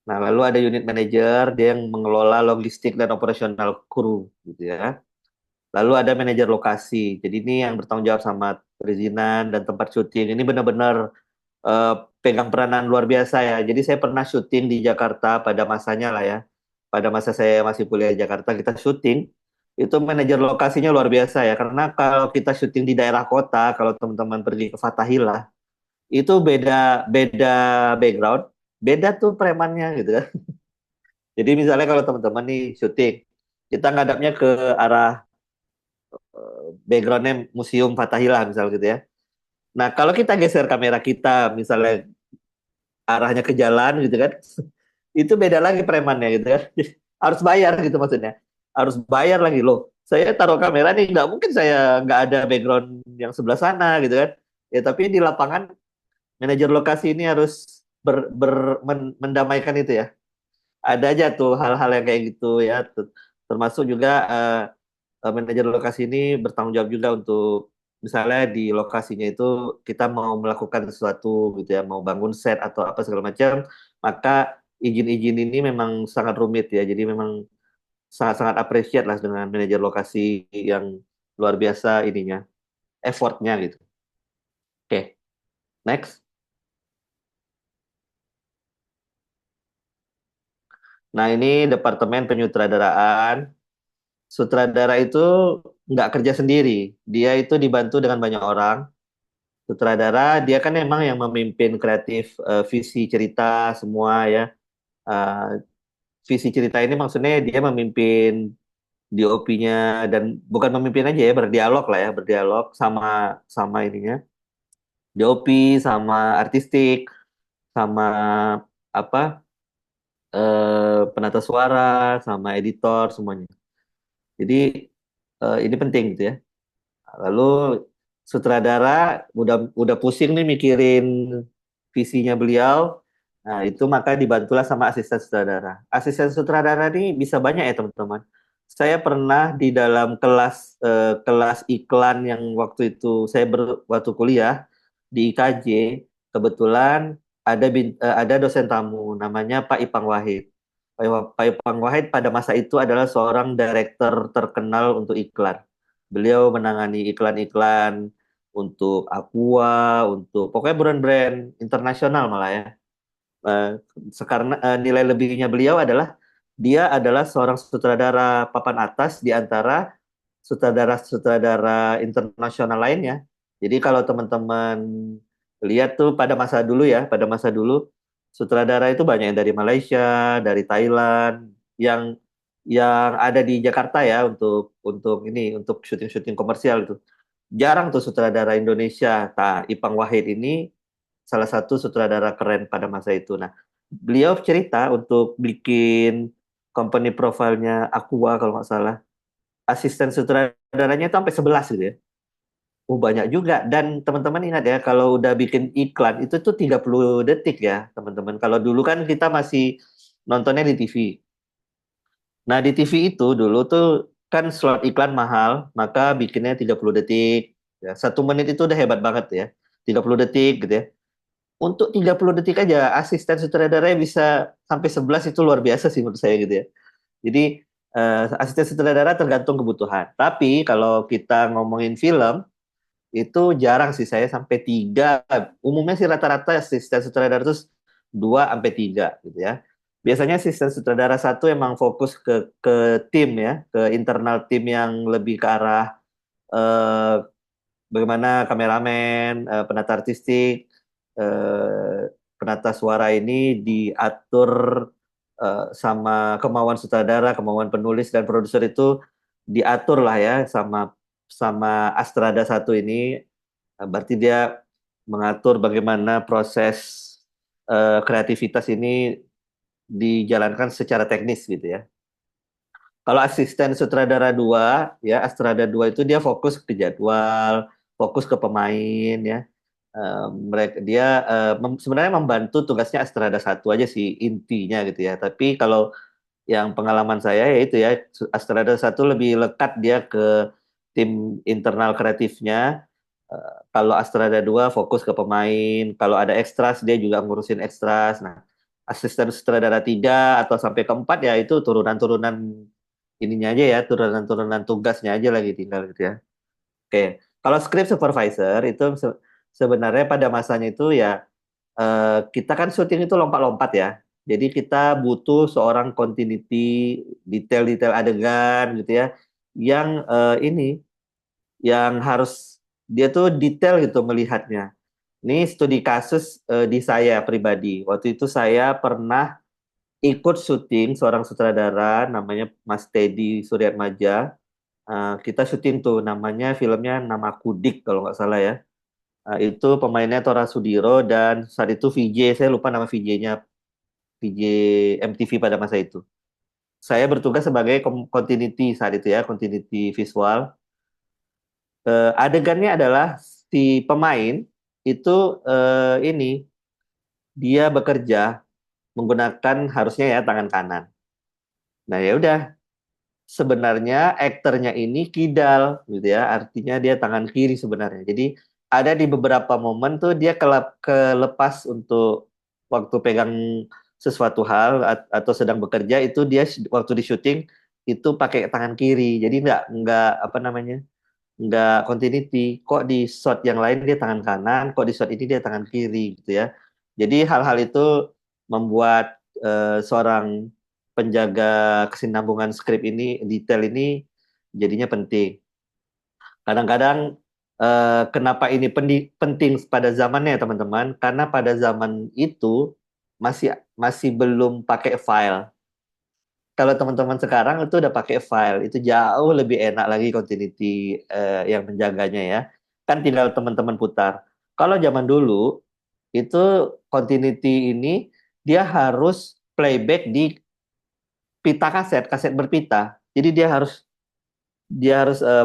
Nah, lalu ada unit manager, dia yang mengelola logistik dan operasional kru gitu ya. Lalu ada manajer lokasi. Jadi ini yang bertanggung jawab sama perizinan dan tempat syuting. Ini benar-benar eh, pegang peranan luar biasa ya. Jadi saya pernah syuting di Jakarta pada masanya lah ya. Pada masa saya masih kuliah di Jakarta, kita syuting. Itu manajer lokasinya luar biasa ya. Karena kalau kita syuting di daerah kota, kalau teman-teman pergi ke Fatahillah, itu beda beda background, beda tuh premannya gitu kan. Jadi misalnya kalau teman-teman nih syuting, kita ngadapnya ke arah backgroundnya Museum Fatahillah misal gitu ya. Nah, kalau kita geser kamera kita misalnya arahnya ke jalan gitu kan, itu beda lagi premannya gitu kan. Harus bayar gitu maksudnya. Harus bayar lagi loh. Saya taruh kamera nih nggak mungkin saya nggak ada background yang sebelah sana gitu kan. Ya tapi di lapangan manajer lokasi ini harus mendamaikan itu ya. Ada aja tuh hal-hal yang kayak gitu ya. Termasuk juga manajer lokasi ini bertanggung jawab juga untuk misalnya di lokasinya itu kita mau melakukan sesuatu gitu ya, mau bangun set atau apa segala macam, maka izin-izin ini memang sangat rumit ya. Jadi memang sangat-sangat appreciate lah dengan manajer lokasi yang luar biasa ininya, effortnya gitu. Oke, next. Nah ini departemen penyutradaraan. Sutradara itu nggak kerja sendiri, dia itu dibantu dengan banyak orang. Sutradara dia kan memang yang memimpin kreatif visi cerita semua ya. Uh, Visi cerita ini maksudnya dia memimpin DOP-nya dan bukan memimpin aja ya berdialog lah ya berdialog sama sama ininya DOP sama artistik sama apa penata suara sama editor semuanya. Jadi ini penting gitu ya. Lalu sutradara udah pusing nih mikirin visinya beliau. Nah, itu maka dibantulah sama asisten sutradara. Asisten sutradara ini bisa banyak ya, teman-teman. Saya pernah di dalam kelas iklan yang waktu itu waktu kuliah di IKJ, kebetulan ada dosen tamu namanya Pak Ipang Wahid. Pak Ipang Wahid pada masa itu adalah seorang direktur terkenal untuk iklan. Beliau menangani iklan-iklan untuk Aqua, untuk pokoknya brand-brand internasional malah ya. Eh, Sekarang nilai lebihnya beliau adalah dia adalah seorang sutradara papan atas di antara sutradara-sutradara internasional lainnya. Jadi kalau teman-teman lihat tuh pada masa dulu sutradara itu banyak yang dari Malaysia, dari Thailand, yang ada di Jakarta ya untuk syuting-syuting komersial itu. Jarang tuh sutradara Indonesia. Nah, Ipang Wahid ini salah satu sutradara keren pada masa itu. Nah, beliau cerita untuk bikin company profile-nya Aqua kalau nggak salah. Asisten sutradaranya itu sampai 11 gitu ya. Oh, banyak juga. Dan teman-teman ingat ya, kalau udah bikin iklan, itu tuh 30 detik ya, teman-teman. Kalau dulu kan kita masih nontonnya di TV. Nah, di TV itu dulu tuh kan slot iklan mahal, maka bikinnya 30 detik. Ya, 1 menit itu udah hebat banget ya. 30 detik gitu ya. Untuk 30 detik aja, asisten sutradaranya bisa sampai 11 itu luar biasa sih menurut saya gitu ya. Jadi, asisten sutradara tergantung kebutuhan. Tapi kalau kita ngomongin film, itu jarang sih saya sampai 3. Umumnya sih rata-rata asisten sutradara itu 2 sampai 3 gitu ya. Biasanya asisten sutradara satu emang fokus ke tim ya, ke internal tim yang lebih ke arah eh, bagaimana kameramen, penata artistik, eh, penata suara ini diatur sama kemauan sutradara, kemauan penulis dan produser itu diatur lah ya sama sama Astrada satu ini. Berarti dia mengatur bagaimana proses kreativitas ini dijalankan secara teknis gitu ya. Kalau asisten sutradara 2, ya Astrada 2 itu dia fokus ke jadwal, fokus ke pemain ya. Mereka dia sebenarnya membantu tugasnya Astrada satu aja sih intinya gitu ya. Tapi kalau yang pengalaman saya ya itu ya Astrada satu lebih lekat dia ke tim internal kreatifnya. Kalau Astrada 2 fokus ke pemain, kalau ada ekstras dia juga ngurusin ekstras. Nah, asisten sutradara 3 atau sampai ke 4 ya itu turunan-turunan ininya aja ya, turunan-turunan tugasnya aja lagi tinggal gitu ya. Oke, kalau script supervisor itu sebenarnya pada masanya itu ya kita kan syuting itu lompat-lompat ya. Jadi kita butuh seorang continuity, detail-detail adegan gitu ya, yang ini, yang harus dia tuh detail gitu melihatnya. Ini studi kasus di saya pribadi. Waktu itu saya pernah ikut syuting seorang sutradara namanya Mas Teddy Suryatmaja. Kita syuting tuh namanya filmnya Nama Kudik kalau nggak salah ya. Itu pemainnya Tora Sudiro dan saat itu VJ, saya lupa nama VJ-nya, VJ MTV pada masa itu. Saya bertugas sebagai continuity saat itu ya, continuity visual. Adegannya adalah si pemain itu ini dia bekerja menggunakan harusnya ya tangan kanan. Nah ya udah, sebenarnya aktornya ini kidal gitu ya, artinya dia tangan kiri sebenarnya. Jadi ada di beberapa momen tuh dia kelepas untuk waktu pegang sesuatu hal atau sedang bekerja itu dia waktu di syuting itu pakai tangan kiri. Jadi nggak apa namanya, nggak continuity. Kok di shot yang lain dia tangan kanan, kok di shot ini dia tangan kiri gitu ya. Jadi hal-hal itu membuat seorang penjaga kesinambungan skrip ini, detail ini jadinya penting. Kadang-kadang kenapa ini penting pada zamannya ya teman-teman? Karena pada zaman itu masih masih belum pakai file. Kalau teman-teman sekarang itu udah pakai file, itu jauh lebih enak lagi continuity yang menjaganya ya. Kan tinggal teman-teman putar. Kalau zaman dulu itu continuity ini dia harus playback di pita kaset, kaset berpita. Jadi dia harus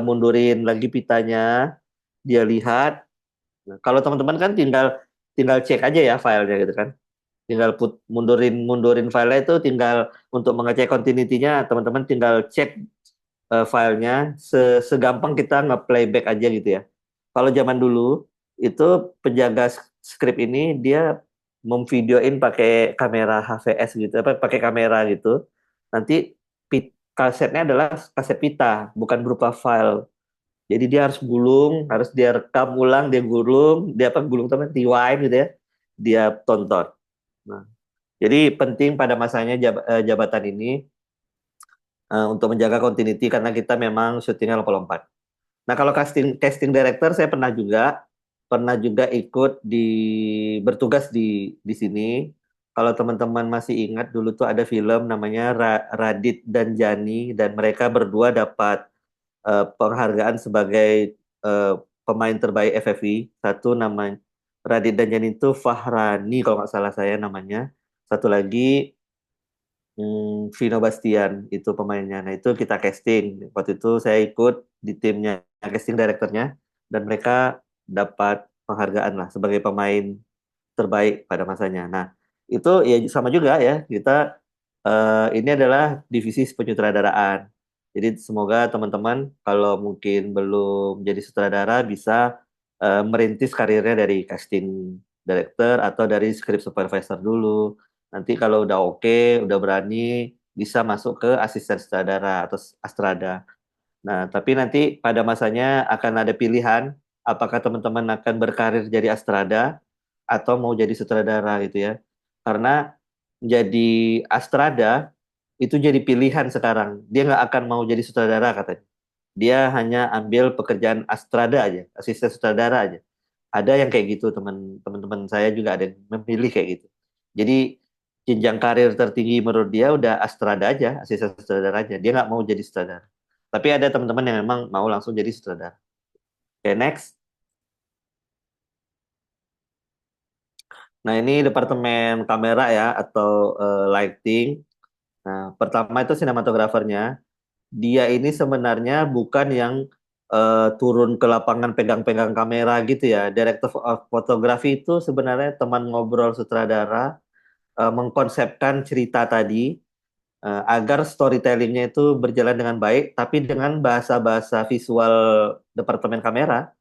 mundurin lagi pitanya, dia lihat. Nah, kalau teman-teman kan tinggal tinggal cek aja ya filenya gitu kan. Tinggal mundurin mundurin filenya itu tinggal untuk mengecek continuity-nya, teman-teman tinggal cek filenya segampang kita nge-playback aja gitu ya. Kalau zaman dulu itu penjaga skrip ini dia memvideoin pakai kamera HVS gitu, apa pakai kamera gitu. Nanti kasetnya adalah kaset pita, bukan berupa file. Jadi dia harus gulung, harus dia rekam ulang, dia gulung, dia apa gulung teman, rewind gitu ya, dia tonton. Nah, jadi penting pada masanya jabatan ini untuk menjaga continuity karena kita memang syutingnya lompat-lompat. Nah, kalau casting casting director saya pernah juga ikut bertugas di sini. Kalau teman-teman masih ingat dulu tuh ada film namanya Radit dan Jani dan mereka berdua dapat penghargaan sebagai eh, pemain terbaik FFI. Satu namanya Radit dan Jani itu Fahrani kalau nggak salah saya namanya. Satu lagi Vino Bastian itu pemainnya. Nah itu kita casting. Waktu itu saya ikut di timnya casting directornya dan mereka dapat penghargaan lah sebagai pemain terbaik pada masanya. Nah itu ya sama juga ya kita ini adalah divisi penyutradaraan. Jadi semoga teman-teman kalau mungkin belum jadi sutradara bisa merintis karirnya dari casting director atau dari script supervisor dulu. Nanti kalau udah oke, udah berani, bisa masuk ke asisten sutradara atau astrada. Nah, tapi nanti pada masanya akan ada pilihan apakah teman-teman akan berkarir jadi astrada atau mau jadi sutradara gitu ya. Karena jadi astrada itu jadi pilihan sekarang. Dia nggak akan mau jadi sutradara katanya. Dia hanya ambil pekerjaan astrada aja, asisten sutradara aja. Ada yang kayak gitu teman-teman saya juga ada yang memilih kayak gitu. Jadi jenjang karir tertinggi menurut dia udah astrada aja, asisten sutradara aja. Dia nggak mau jadi sutradara. Tapi ada teman-teman yang memang mau langsung jadi sutradara. Oke, next. Nah, ini departemen kamera ya atau lighting. Nah, pertama itu sinematografernya. Dia ini sebenarnya bukan yang turun ke lapangan pegang-pegang kamera gitu ya. Director of photography itu sebenarnya teman ngobrol sutradara, mengkonsepkan cerita tadi agar storytellingnya itu berjalan dengan baik, tapi dengan bahasa-bahasa visual departemen kamera.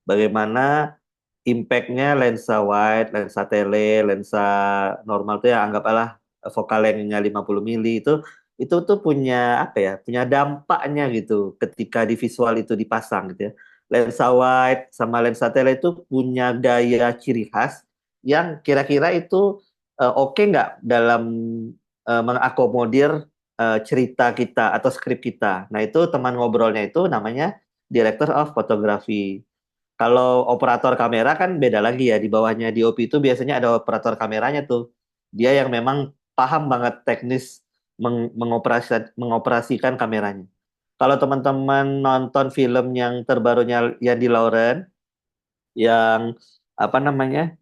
Bagaimana impact-nya lensa wide, lensa tele, lensa normal itu ya anggaplah focal length-nya 50 mili itu tuh punya apa ya? Punya dampaknya gitu ketika di visual itu dipasang gitu ya. Lensa wide sama lensa tele itu punya gaya ciri khas yang kira-kira itu oke nggak dalam mengakomodir cerita kita atau skrip kita. Nah, itu teman ngobrolnya itu namanya Director of Photography. Kalau operator kamera kan beda lagi ya. Di bawahnya DOP itu biasanya ada operator kameranya tuh. Dia yang memang paham banget teknis mengoperasikan kameranya. Kalau teman-teman nonton film yang terbarunya Yandi Lauren, yang apa namanya,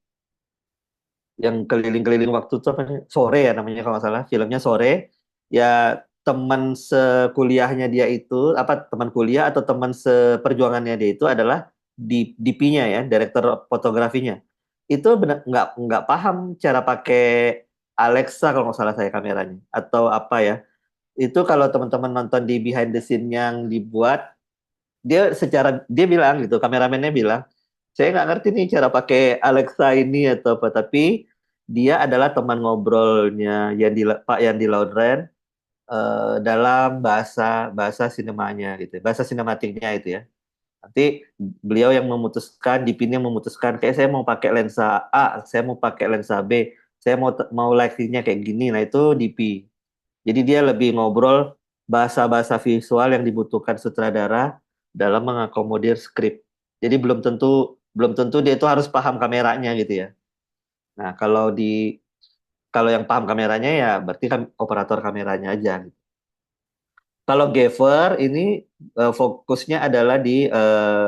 yang keliling-keliling waktu itu apa sore ya namanya kalau nggak salah, filmnya Sore, ya teman sekuliahnya dia itu apa teman kuliah atau teman seperjuangannya dia itu adalah DP-nya ya, direktur fotografinya. Itu benar nggak paham cara pakai Alexa kalau nggak salah saya kameranya atau apa ya. Itu kalau teman-teman nonton di behind the scene yang dibuat, dia bilang gitu, kameramennya bilang, saya nggak ngerti nih cara pakai Alexa ini atau apa, tapi dia adalah teman ngobrolnya Pak Yandi Laudren dalam bahasa bahasa sinemanya gitu, bahasa sinematiknya itu ya. Nanti beliau yang memutuskan, DP-nya memutuskan, kayak saya mau pakai lensa A, saya mau pakai lensa B, saya mau lightingnya kayak gini, nah itu DP. Jadi dia lebih ngobrol bahasa-bahasa visual yang dibutuhkan sutradara dalam mengakomodir skrip. Jadi belum tentu dia itu harus paham kameranya gitu ya. Nah, kalau yang paham kameranya ya berarti kan operator kameranya aja gitu. Kalau Gaffer ini fokusnya adalah di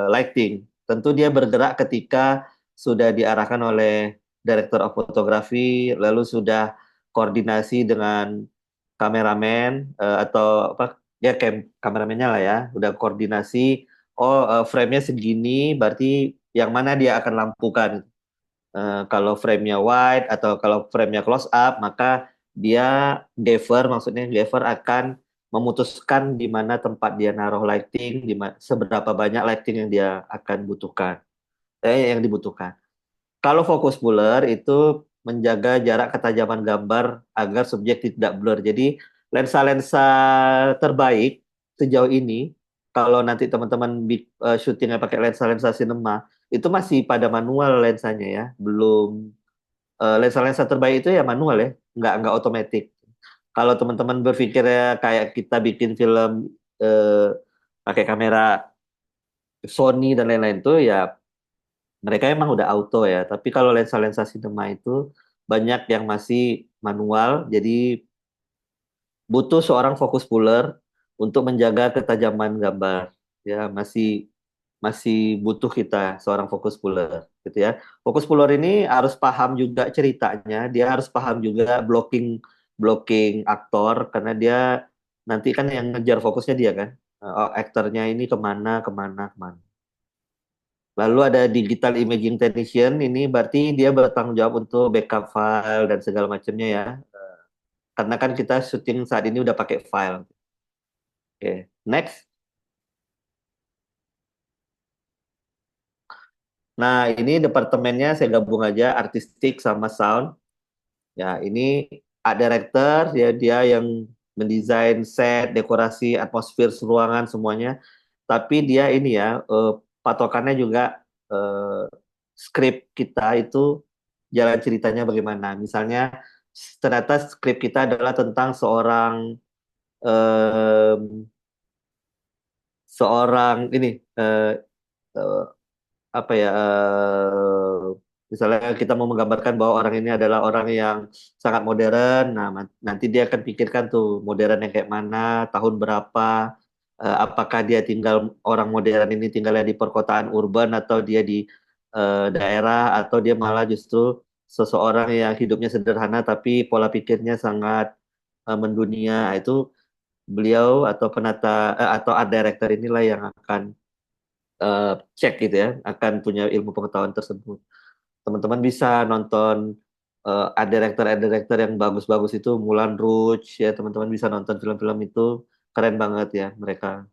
lighting. Tentu dia bergerak ketika sudah diarahkan oleh Director of Photography, lalu sudah koordinasi dengan kameramen atau apa ya kameramennya lah ya, udah koordinasi. Oh, frame-nya segini, berarti yang mana dia akan lampukan. Kalau frame-nya wide atau kalau frame-nya close up, maka dia maksudnya Gaffer akan memutuskan di mana tempat dia naruh lighting, seberapa banyak lighting yang dia akan butuhkan, yang dibutuhkan. Kalau fokus puller itu menjaga jarak ketajaman gambar agar subjek tidak blur. Jadi lensa-lensa terbaik sejauh ini kalau nanti teman-teman syutingnya pakai lensa-lensa cinema, itu masih pada manual lensanya ya, belum lensa-lensa terbaik itu ya manual ya, nggak otomatis. Kalau teman-teman berpikir ya kayak kita bikin film pakai kamera Sony dan lain-lain itu ya mereka emang udah auto ya. Tapi kalau lensa-lensa cinema itu banyak yang masih manual, jadi butuh seorang fokus puller untuk menjaga ketajaman gambar. Ya masih masih butuh kita seorang fokus puller gitu ya. Fokus puller ini harus paham juga ceritanya, dia harus paham juga blocking blocking aktor karena dia nanti kan yang ngejar fokusnya dia kan. Aktornya ini kemana kemana kemana. Lalu ada digital imaging technician, ini berarti dia bertanggung jawab untuk backup file dan segala macamnya ya. Karena kan kita syuting saat ini udah pakai file. Oke, next. Nah, ini departemennya saya gabung aja, artistik sama sound. Ya, ini art director, ya dia yang mendesain set, dekorasi, atmosfer ruangan semuanya. Tapi dia ini ya, patokannya juga skrip kita itu jalan ceritanya bagaimana. Misalnya, ternyata skrip kita adalah tentang em, seorang ini eh, apa ya misalnya kita mau menggambarkan bahwa orang ini adalah orang yang sangat modern. Nah, nanti dia akan pikirkan tuh modern yang kayak mana, tahun berapa, apakah dia tinggal orang modern ini tinggalnya di perkotaan urban atau dia di daerah atau dia malah justru seseorang yang hidupnya sederhana tapi pola pikirnya sangat mendunia. Itu beliau atau atau art director inilah yang akan cek gitu ya, akan punya ilmu pengetahuan tersebut. Teman-teman bisa nonton art director yang bagus-bagus itu Moulin Rouge ya, teman-teman bisa nonton film-film itu keren banget ya mereka.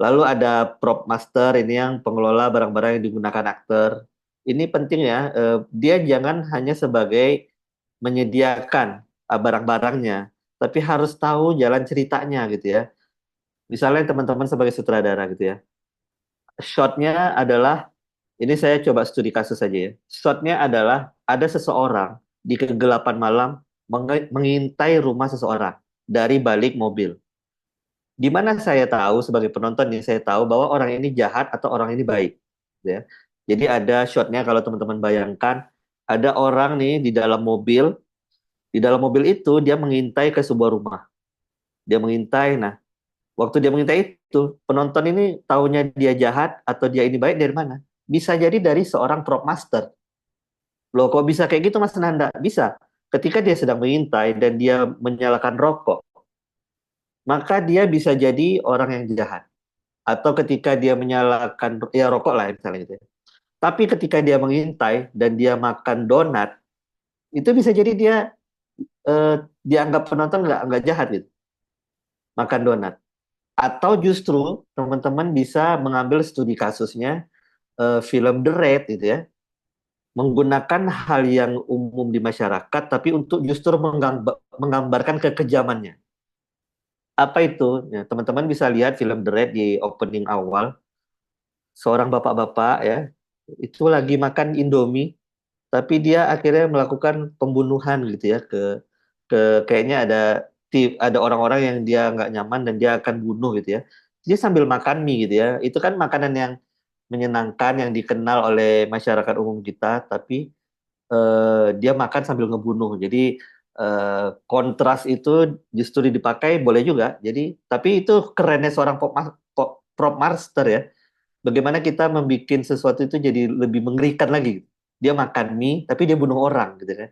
Lalu ada prop master, ini yang pengelola barang-barang yang digunakan aktor. Ini penting ya, dia jangan hanya sebagai menyediakan barang-barangnya, tapi harus tahu jalan ceritanya gitu ya. Misalnya teman-teman sebagai sutradara gitu ya. Shotnya adalah, ini saya coba studi kasus saja ya. Shotnya adalah ada seseorang di kegelapan malam mengintai rumah seseorang dari balik mobil. Di mana saya tahu sebagai penonton nih, saya tahu bahwa orang ini jahat atau orang ini baik. Ya. Jadi ada shotnya kalau teman-teman bayangkan, ada orang nih di dalam mobil itu dia mengintai ke sebuah rumah. Dia mengintai, nah waktu dia mengintai itu, penonton ini taunya dia jahat atau dia ini baik dari mana? Bisa jadi dari seorang prop master. Loh, kok bisa kayak gitu Mas Nanda? Bisa. Ketika dia sedang mengintai dan dia menyalakan rokok, maka dia bisa jadi orang yang jahat. Atau ketika dia menyalakan, ya rokok lah misalnya gitu ya. Tapi ketika dia mengintai dan dia makan donat, itu bisa jadi dia dianggap penonton nggak jahat gitu, makan donat. Atau justru teman-teman bisa mengambil studi kasusnya film The Raid gitu ya, menggunakan hal yang umum di masyarakat tapi untuk justru menggambarkan kekejamannya. Apa itu? Ya, teman-teman bisa lihat film The Raid di opening awal, seorang bapak-bapak ya, itu lagi makan Indomie, tapi dia akhirnya melakukan pembunuhan gitu ya ke kayaknya ada orang-orang yang dia nggak nyaman dan dia akan bunuh gitu ya. Dia sambil makan mie gitu ya. Itu kan makanan yang menyenangkan yang dikenal oleh masyarakat umum kita, tapi dia makan sambil ngebunuh. Jadi kontras itu justru dipakai boleh juga. Jadi tapi itu kerennya seorang prop master ya. Bagaimana kita membuat sesuatu itu jadi lebih mengerikan lagi. Dia makan mie tapi dia bunuh orang gitu kan.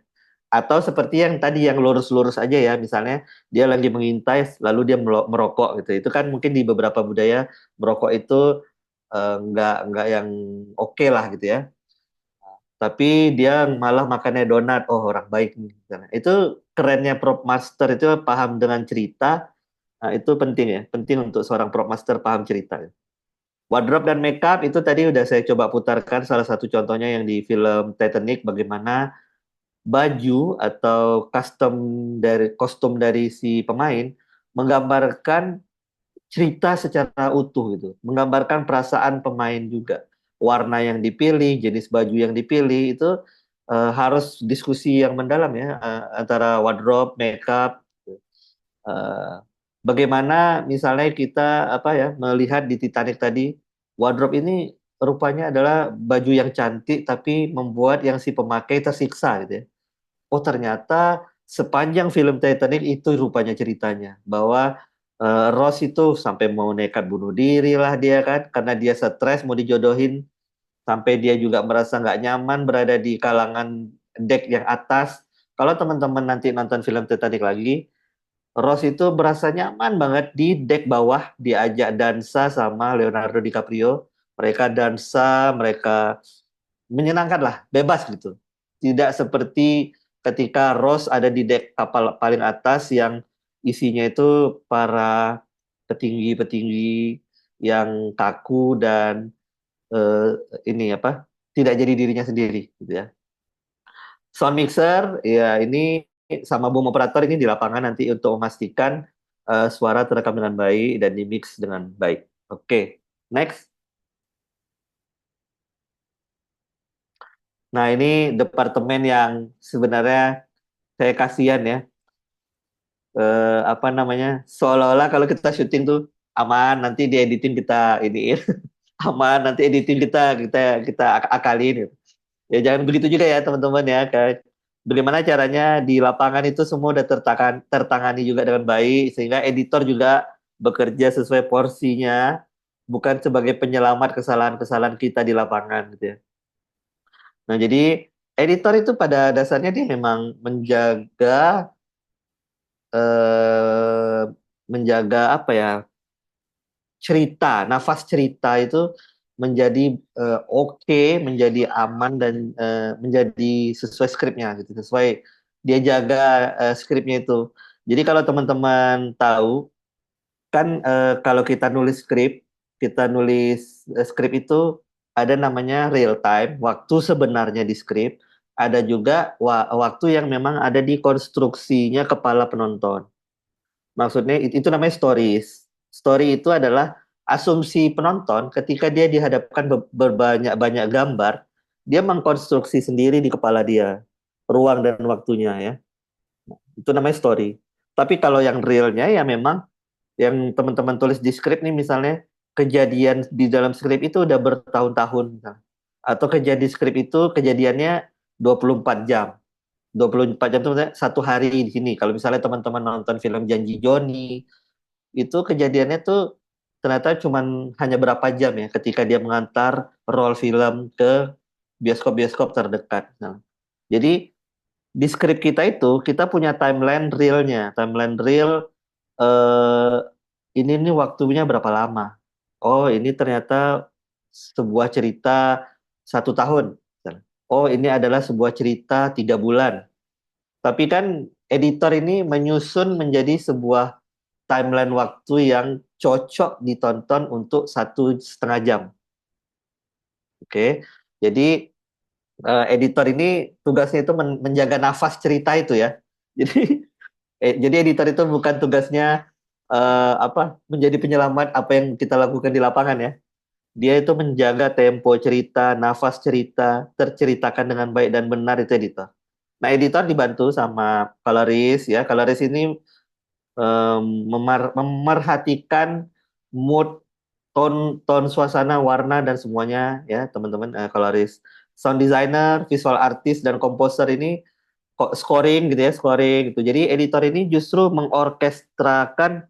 Atau seperti yang tadi yang lurus-lurus aja ya, misalnya dia lagi mengintai lalu dia merokok gitu. Itu kan mungkin di beberapa budaya merokok itu nggak yang oke lah gitu ya. Tapi dia malah makannya donat. Oh, orang baik nih. Misalnya. Itu kerennya prop master itu paham dengan cerita. Nah, itu penting ya. Penting untuk seorang prop master paham cerita. Wardrobe dan makeup itu tadi udah saya coba putarkan salah satu contohnya yang di film Titanic, bagaimana baju atau kostum dari si pemain menggambarkan cerita secara utuh gitu, menggambarkan perasaan pemain juga. Warna yang dipilih, jenis baju yang dipilih itu harus diskusi yang mendalam ya antara wardrobe, makeup. Gitu. Eh, Bagaimana misalnya kita apa ya melihat di Titanic tadi, wardrobe ini rupanya adalah baju yang cantik tapi membuat yang si pemakai tersiksa gitu ya. Oh ternyata sepanjang film Titanic itu rupanya ceritanya bahwa Ross itu sampai mau nekat bunuh diri lah dia kan karena dia stres mau dijodohin sampai dia juga merasa nggak nyaman berada di kalangan dek yang atas. Kalau teman-teman nanti nonton film Titanic lagi, Ross itu berasa nyaman banget di dek bawah diajak dansa sama Leonardo DiCaprio. Mereka dansa, mereka menyenangkan lah, bebas gitu. Tidak seperti ketika Ross ada di dek kapal paling atas yang isinya itu para petinggi-petinggi yang kaku dan eh, ini apa tidak jadi dirinya sendiri gitu ya. Sound mixer ya ini sama boom operator ini di lapangan nanti untuk memastikan suara terekam dengan baik dan dimix dengan baik. Oke, next. Nah, ini departemen yang sebenarnya saya kasihan ya. Apa namanya? Seolah-olah kalau kita syuting tuh aman, nanti di editing kita ini aman, nanti editing kita akalin gitu. Ya jangan begitu juga ya teman-teman ya. Kayak bagaimana caranya di lapangan itu semua udah tertangani juga dengan baik sehingga editor juga bekerja sesuai porsinya, bukan sebagai penyelamat kesalahan-kesalahan kita di lapangan gitu ya. Nah, jadi editor itu pada dasarnya dia memang eh, menjaga apa ya cerita, nafas cerita itu menjadi oke, menjadi aman dan menjadi sesuai skripnya gitu, sesuai dia jaga skripnya itu. Jadi kalau teman-teman tahu kan kalau kita nulis skrip, kita nulis skrip itu ada namanya real time, waktu sebenarnya di skrip, ada juga waktu yang memang ada di konstruksinya kepala penonton. Maksudnya itu namanya stories. Story itu adalah asumsi penonton ketika dia dihadapkan berbanyak-banyak gambar, dia mengkonstruksi sendiri di kepala dia ruang dan waktunya ya. Itu namanya story. Tapi kalau yang realnya ya memang yang teman-teman tulis di skrip nih misalnya kejadian di dalam skrip itu udah bertahun-tahun misalnya. Atau kejadian skrip itu kejadiannya 24 jam. 24 jam itu maksudnya satu hari di sini. Kalau misalnya teman-teman nonton film Janji Joni, itu kejadiannya tuh ternyata cuman hanya berapa jam ya ketika dia mengantar roll film ke bioskop-bioskop terdekat. Nah, jadi di skrip kita itu kita punya timeline realnya, timeline real eh, ini nih waktunya berapa lama. Oh ini ternyata sebuah cerita 1 tahun. Oh ini adalah sebuah cerita 3 bulan. Tapi kan editor ini menyusun menjadi sebuah timeline waktu yang cocok ditonton untuk 1,5 jam. Oke, jadi editor ini tugasnya itu menjaga nafas cerita itu ya. Jadi jadi editor itu bukan tugasnya apa menjadi penyelamat apa yang kita lakukan di lapangan ya. Dia itu menjaga tempo cerita, nafas cerita, terceritakan dengan baik dan benar itu editor. Nah, editor dibantu sama coloris ya. Coloris ini memerhatikan mood, tone suasana, warna dan semuanya ya teman-teman coloris. Sound designer, visual artist dan komposer ini scoring gitu ya, scoring gitu. Jadi editor ini justru mengorkestrakan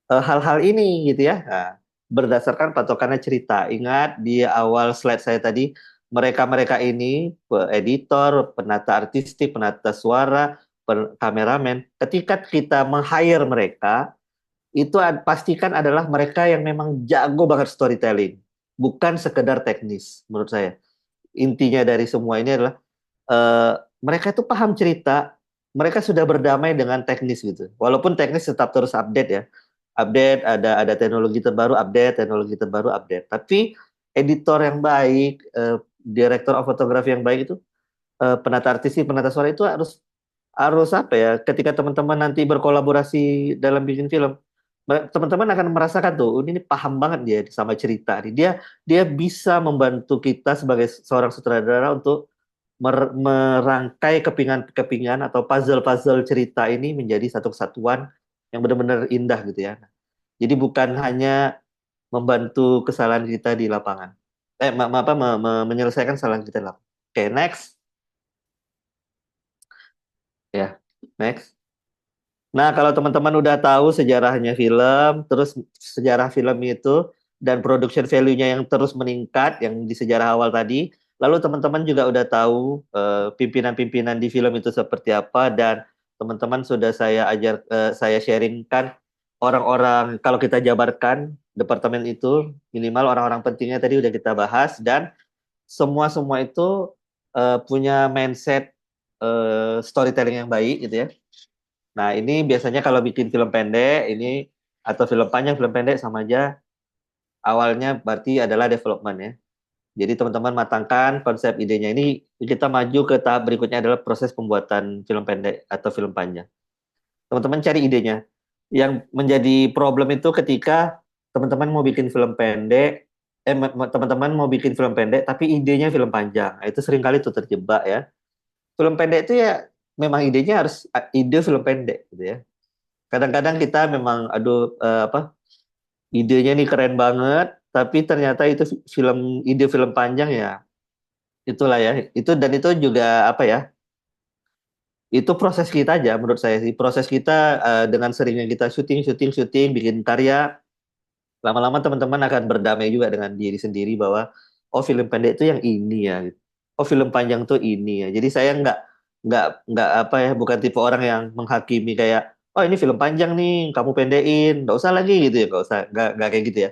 hal-hal ini gitu ya. Nah, berdasarkan patokannya cerita. Ingat di awal slide saya tadi, mereka-mereka ini editor, penata artistik, penata suara, kameramen, ketika kita meng-hire mereka, itu pastikan adalah mereka yang memang jago banget storytelling, bukan sekedar teknis menurut saya. Intinya dari semua ini adalah eh, mereka itu paham cerita, mereka sudah berdamai dengan teknis gitu. Walaupun teknis tetap terus update ya. Update, ada teknologi terbaru, update, teknologi terbaru, update. Tapi editor yang baik, director of photography yang baik itu, penata artistik, penata suara itu harus harus apa ya? Ketika teman-teman nanti berkolaborasi dalam bikin film, teman-teman akan merasakan tuh, ini paham banget dia sama cerita nih. Dia bisa membantu kita sebagai seorang sutradara untuk merangkai kepingan-kepingan atau puzzle-puzzle cerita ini menjadi satu kesatuan yang benar-benar indah gitu ya. Jadi bukan hanya membantu kesalahan kita di lapangan. Menyelesaikan kesalahan kita di lapangan. Oke, next. Ya, next. Nah, kalau teman-teman udah tahu sejarahnya film, terus sejarah film itu dan production value-nya yang terus meningkat yang di sejarah awal tadi, lalu teman-teman juga udah tahu pimpinan-pimpinan di film itu seperti apa dan teman-teman sudah saya sharingkan orang-orang kalau kita jabarkan departemen itu minimal orang-orang pentingnya tadi udah kita bahas dan semua itu punya mindset storytelling yang baik gitu ya. Nah, ini biasanya kalau bikin film pendek ini atau film panjang, film pendek sama aja awalnya berarti adalah development ya. Jadi teman-teman matangkan konsep idenya ini kita maju ke tahap berikutnya adalah proses pembuatan film pendek atau film panjang. Teman-teman cari idenya. Yang menjadi problem itu ketika teman-teman mau bikin film pendek, teman-teman mau bikin film pendek tapi idenya film panjang. Nah, itu seringkali tuh terjebak ya. Film pendek itu ya memang idenya harus ide film pendek gitu ya. Kadang-kadang kita memang idenya nih keren banget, tapi ternyata itu ide film panjang ya. Itulah ya. Itu juga apa ya? Itu proses kita aja menurut saya sih. Proses kita dengan seringnya kita syuting bikin karya, lama-lama teman-teman akan berdamai juga dengan diri sendiri bahwa oh film pendek itu yang ini ya. Oh film panjang tuh ini ya. Jadi saya nggak apa ya, bukan tipe orang yang menghakimi kayak oh ini film panjang nih kamu pendekin nggak usah lagi gitu ya, nggak kayak gitu ya.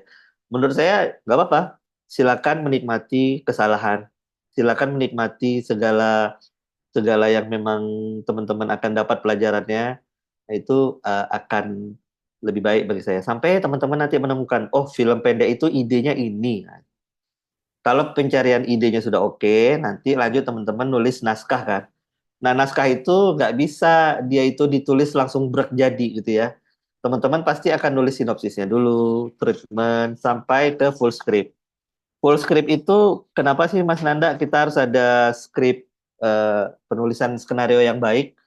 Menurut saya nggak apa-apa, silakan menikmati kesalahan, silakan menikmati segala segala yang memang teman-teman akan dapat pelajarannya. Nah, itu akan lebih baik bagi saya sampai teman-teman nanti menemukan oh film pendek itu idenya ini. Nah, kalau pencarian idenya sudah oke, nanti lanjut teman-teman nulis naskah kan. Nah, naskah itu nggak bisa dia itu ditulis langsung brek jadi gitu ya. Teman-teman pasti akan nulis sinopsisnya dulu, treatment, sampai ke full script. Full script itu kenapa sih Mas Nanda kita harus ada script penulisan skenario yang baik?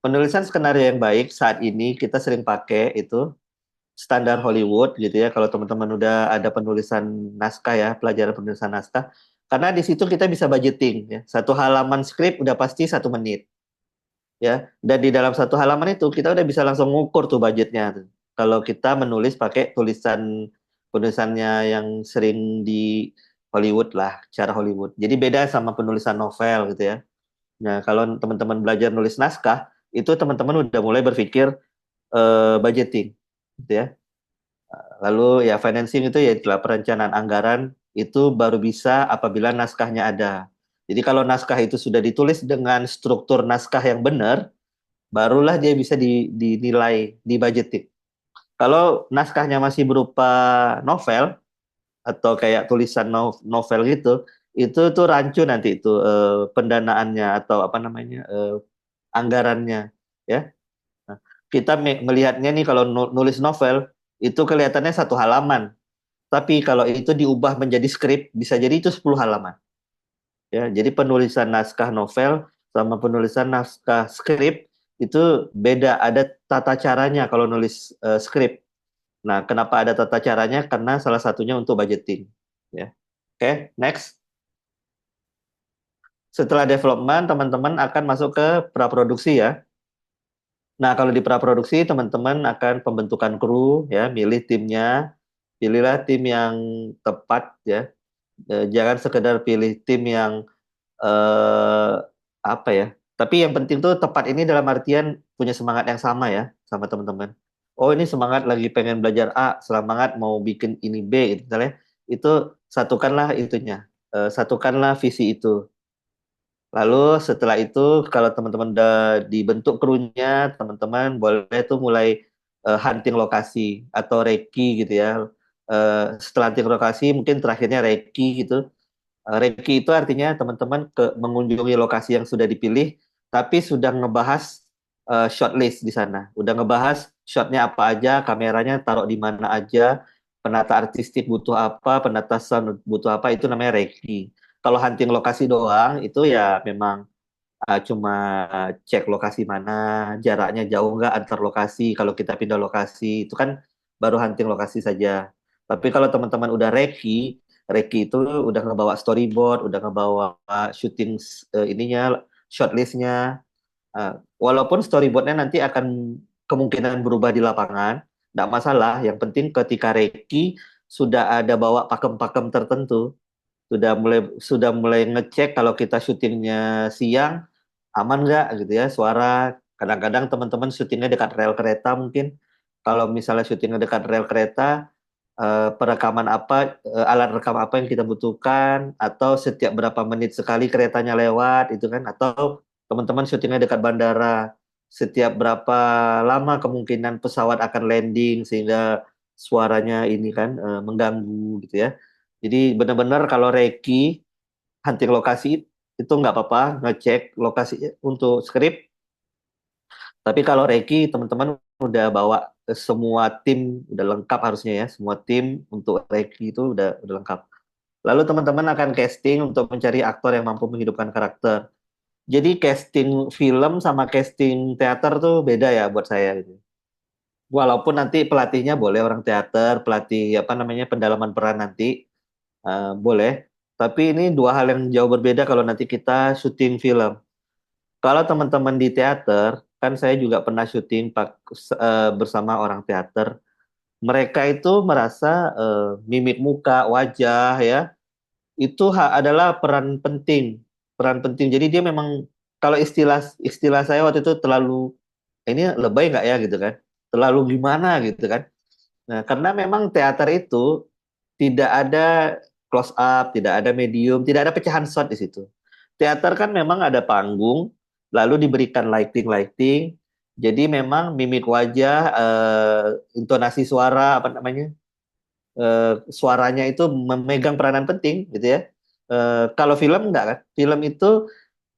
Penulisan skenario yang baik saat ini kita sering pakai itu standar Hollywood gitu ya. Kalau teman-teman udah ada penulisan naskah ya, pelajaran penulisan naskah, karena di situ kita bisa budgeting ya. Satu halaman skrip udah pasti 1 menit ya. Dan di dalam satu halaman itu kita udah bisa langsung ngukur tuh budgetnya. Kalau kita menulis pakai penulisannya yang sering di Hollywood lah, cara Hollywood. Jadi beda sama penulisan novel gitu ya. Nah, kalau teman-teman belajar nulis naskah, itu teman-teman udah mulai berpikir budgeting gitu ya. Lalu ya financing itu ya itulah perencanaan anggaran itu baru bisa apabila naskahnya ada. Jadi kalau naskah itu sudah ditulis dengan struktur naskah yang benar, barulah dia bisa dinilai, di budgeting. Kalau naskahnya masih berupa novel atau kayak tulisan novel gitu, itu tuh rancu nanti itu pendanaannya atau apa namanya anggarannya ya. Nah, kita melihatnya nih kalau nulis novel itu kelihatannya 1 halaman, tapi kalau itu diubah menjadi skrip bisa jadi itu 10 halaman. Ya, jadi penulisan naskah novel sama penulisan naskah skrip itu beda, ada tata caranya kalau nulis skrip. Nah, kenapa ada tata caranya? Karena salah satunya untuk budgeting. Ya, oke, next. Setelah development, teman-teman akan masuk ke praproduksi ya. Nah, kalau di praproduksi, teman-teman akan pembentukan kru ya, milih timnya, pilihlah tim yang tepat ya. Jangan sekedar pilih tim yang eh, apa ya. Tapi yang penting tuh tepat ini dalam artian punya semangat yang sama ya sama teman-teman. Oh ini semangat lagi pengen belajar A, semangat mau bikin ini B gitu misalnya. Itu satukanlah itunya, satukanlah visi itu. Lalu setelah itu kalau teman-teman udah dibentuk krunya, teman-teman boleh tuh mulai hunting lokasi atau reki gitu ya. Setelah hunting lokasi mungkin terakhirnya reki gitu. Reki itu artinya teman-teman mengunjungi lokasi yang sudah dipilih, tapi sudah ngebahas shortlist di sana. Udah ngebahas shotnya apa aja, kameranya taruh di mana aja, penata artistik butuh apa, penata sound butuh apa, itu namanya reki. Kalau hunting lokasi doang, itu ya memang cuma cek lokasi mana, jaraknya jauh nggak antar lokasi. Kalau kita pindah lokasi, itu kan baru hunting lokasi saja. Tapi kalau teman-teman udah reki itu udah ngebawa storyboard, udah ngebawa shooting ininya, shortlistnya. Walaupun storyboardnya nanti akan kemungkinan berubah di lapangan, nggak masalah. Yang penting ketika reki sudah ada bawa pakem-pakem tertentu, sudah mulai ngecek kalau kita syutingnya siang aman nggak gitu ya suara. Kadang-kadang teman-teman syutingnya dekat rel kereta mungkin. Kalau misalnya syutingnya dekat rel kereta, perekaman apa, alat rekam apa yang kita butuhkan, atau setiap berapa menit sekali keretanya lewat, itu kan, atau teman-teman syutingnya dekat bandara, setiap berapa lama kemungkinan pesawat akan landing sehingga suaranya ini kan mengganggu gitu ya. Jadi benar-benar kalau reki hunting lokasi itu nggak apa-apa ngecek lokasi untuk skrip. Tapi kalau Reiki, teman-teman udah bawa semua tim, udah lengkap harusnya ya. Semua tim untuk Reiki itu udah lengkap. Lalu teman-teman akan casting untuk mencari aktor yang mampu menghidupkan karakter. Jadi casting film sama casting teater tuh beda ya buat saya gitu. Walaupun nanti pelatihnya boleh orang teater, pelatih apa namanya pendalaman peran nanti boleh. Tapi ini dua hal yang jauh berbeda kalau nanti kita syuting film. Kalau teman-teman di teater, kan saya juga pernah syuting bersama orang teater. Mereka itu merasa mimik muka, wajah ya, itu adalah peran penting. Peran penting. Jadi dia memang kalau istilah istilah saya waktu itu terlalu ini lebay nggak ya gitu kan? Terlalu gimana gitu kan? Nah, karena memang teater itu tidak ada close up, tidak ada medium, tidak ada pecahan shot di situ. Teater kan memang ada panggung, lalu diberikan lighting-lighting. Jadi memang mimik wajah, intonasi suara, apa namanya, suaranya itu memegang peranan penting, gitu ya. Kalau film enggak kan? Film itu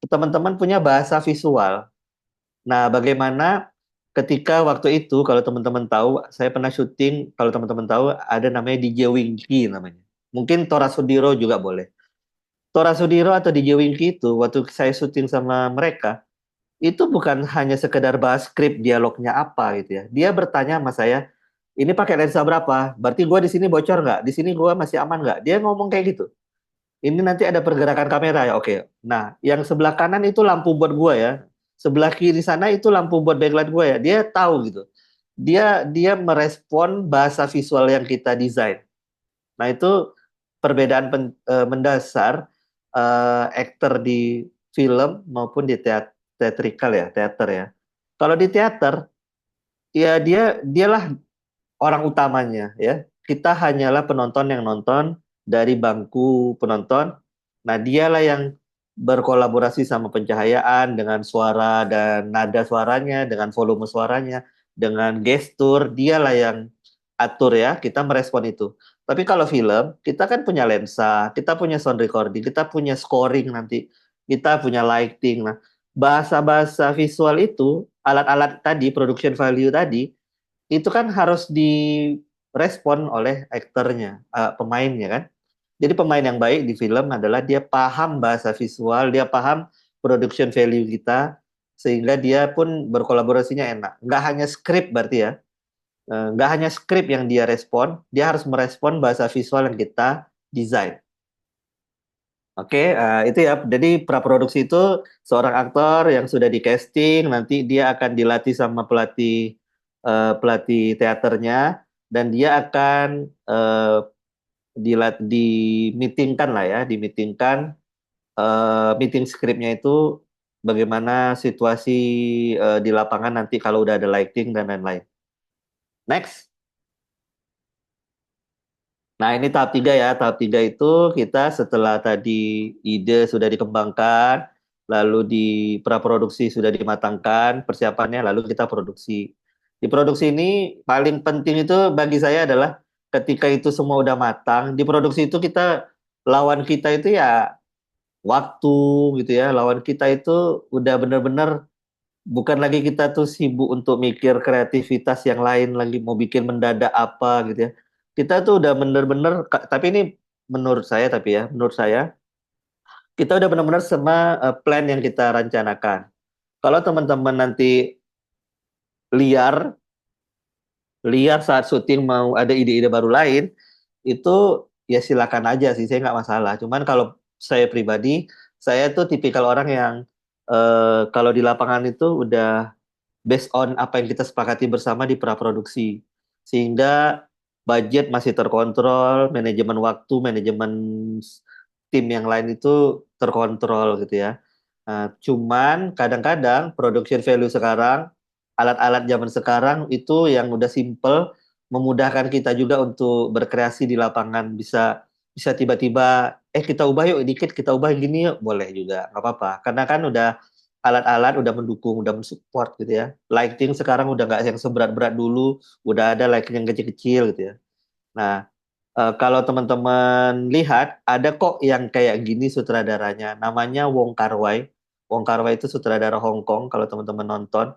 teman-teman punya bahasa visual. Nah, bagaimana ketika waktu itu, kalau teman-teman tahu, saya pernah syuting, kalau teman-teman tahu, ada namanya DJ Winky namanya. Mungkin Tora Sudiro juga boleh. Tora Sudiro atau DJ Winky itu, waktu saya syuting sama mereka, itu bukan hanya sekedar bahas skrip dialognya apa gitu ya. Dia bertanya sama saya, ini pakai lensa berapa? Berarti gua di sini bocor nggak? Di sini gua masih aman nggak? Dia ngomong kayak gitu. Ini nanti ada pergerakan kamera ya, oke. Nah, yang sebelah kanan itu lampu buat gua ya. Sebelah kiri sana itu lampu buat backlight gua ya. Dia tahu gitu. Dia merespon bahasa visual yang kita desain. Nah, itu perbedaan mendasar aktor di film maupun di teatrikal ya, teater ya. Kalau di teater, ya dialah orang utamanya ya. Kita hanyalah penonton yang nonton dari bangku penonton. Nah, dialah yang berkolaborasi sama pencahayaan dengan suara dan nada suaranya, dengan volume suaranya, dengan gestur, dialah yang atur ya, kita merespon itu. Tapi kalau film, kita kan punya lensa, kita punya sound recording, kita punya scoring nanti, kita punya lighting. Nah, bahasa-bahasa visual itu, alat-alat tadi, production value tadi, itu kan harus direspon oleh aktornya, pemainnya kan. Jadi pemain yang baik di film adalah dia paham bahasa visual, dia paham production value kita, sehingga dia pun berkolaborasinya enak. Nggak hanya skrip berarti ya, nggak hanya skrip yang dia respon, dia harus merespon bahasa visual yang kita desain. Oke, itu ya. Jadi praproduksi itu seorang aktor yang sudah di casting, nanti dia akan dilatih sama pelatih teaternya, dan dia akan dimitingkan lah ya, dimitingkan meeting skripnya itu bagaimana situasi di lapangan nanti kalau udah ada lighting dan lain-lain. Next. Nah, ini tahap 3 ya. Tahap 3 itu kita setelah tadi ide sudah dikembangkan, lalu di praproduksi sudah dimatangkan, persiapannya, lalu kita produksi. Di produksi ini paling penting itu bagi saya adalah ketika itu semua udah matang, di produksi itu kita lawan kita itu ya waktu gitu ya. Lawan kita itu udah benar-benar bukan lagi kita tuh sibuk untuk mikir kreativitas yang lain lagi mau bikin mendadak apa gitu ya. Kita tuh udah bener-bener, tapi ini menurut saya kita udah benar-benar sama plan yang kita rencanakan. Kalau teman-teman nanti liar, liar saat syuting mau ada ide-ide baru lain, itu ya silakan aja sih, saya nggak masalah. Cuman kalau saya pribadi, saya tuh tipikal orang yang kalau di lapangan itu udah based on apa yang kita sepakati bersama di praproduksi. Sehingga budget masih terkontrol, manajemen waktu, manajemen tim yang lain itu terkontrol gitu ya. Nah, cuman kadang-kadang production value sekarang, alat-alat zaman sekarang itu yang udah simple, memudahkan kita juga untuk berkreasi di lapangan. Bisa bisa tiba-tiba, kita ubah yuk dikit, kita ubah gini yuk, boleh juga, nggak apa-apa. Karena kan udah alat-alat udah mendukung, udah mensupport gitu ya. Lighting sekarang udah nggak yang seberat-berat dulu, udah ada lighting yang kecil-kecil gitu ya. Nah, kalau teman-teman lihat, ada kok yang kayak gini sutradaranya. Namanya Wong Kar-wai. Wong Kar-wai itu sutradara Hong Kong, kalau teman-teman nonton.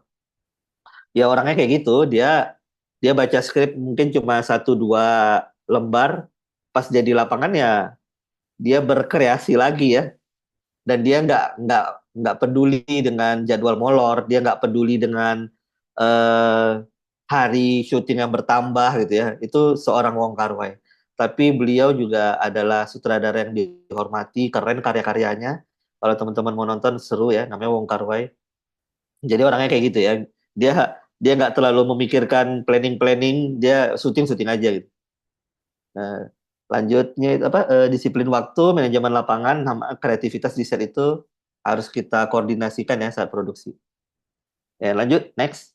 Ya orangnya kayak gitu, dia dia baca skrip mungkin cuma satu dua lembar, pas jadi lapangan ya dia berkreasi lagi ya. Dan dia nggak peduli dengan jadwal molor, dia nggak peduli dengan eh, hari syuting yang bertambah gitu ya. Itu seorang Wong Kar-wai. Tapi beliau juga adalah sutradara yang dihormati, keren karya-karyanya. Kalau teman-teman mau nonton seru ya, namanya Wong Kar-wai. Jadi orangnya kayak gitu ya. Dia dia nggak terlalu memikirkan planning-planning, dia syuting-syuting aja gitu. Nah, lanjutnya itu apa, disiplin waktu, manajemen lapangan, sama kreativitas di set itu harus kita koordinasikan ya saat produksi. Ya, lanjut, next.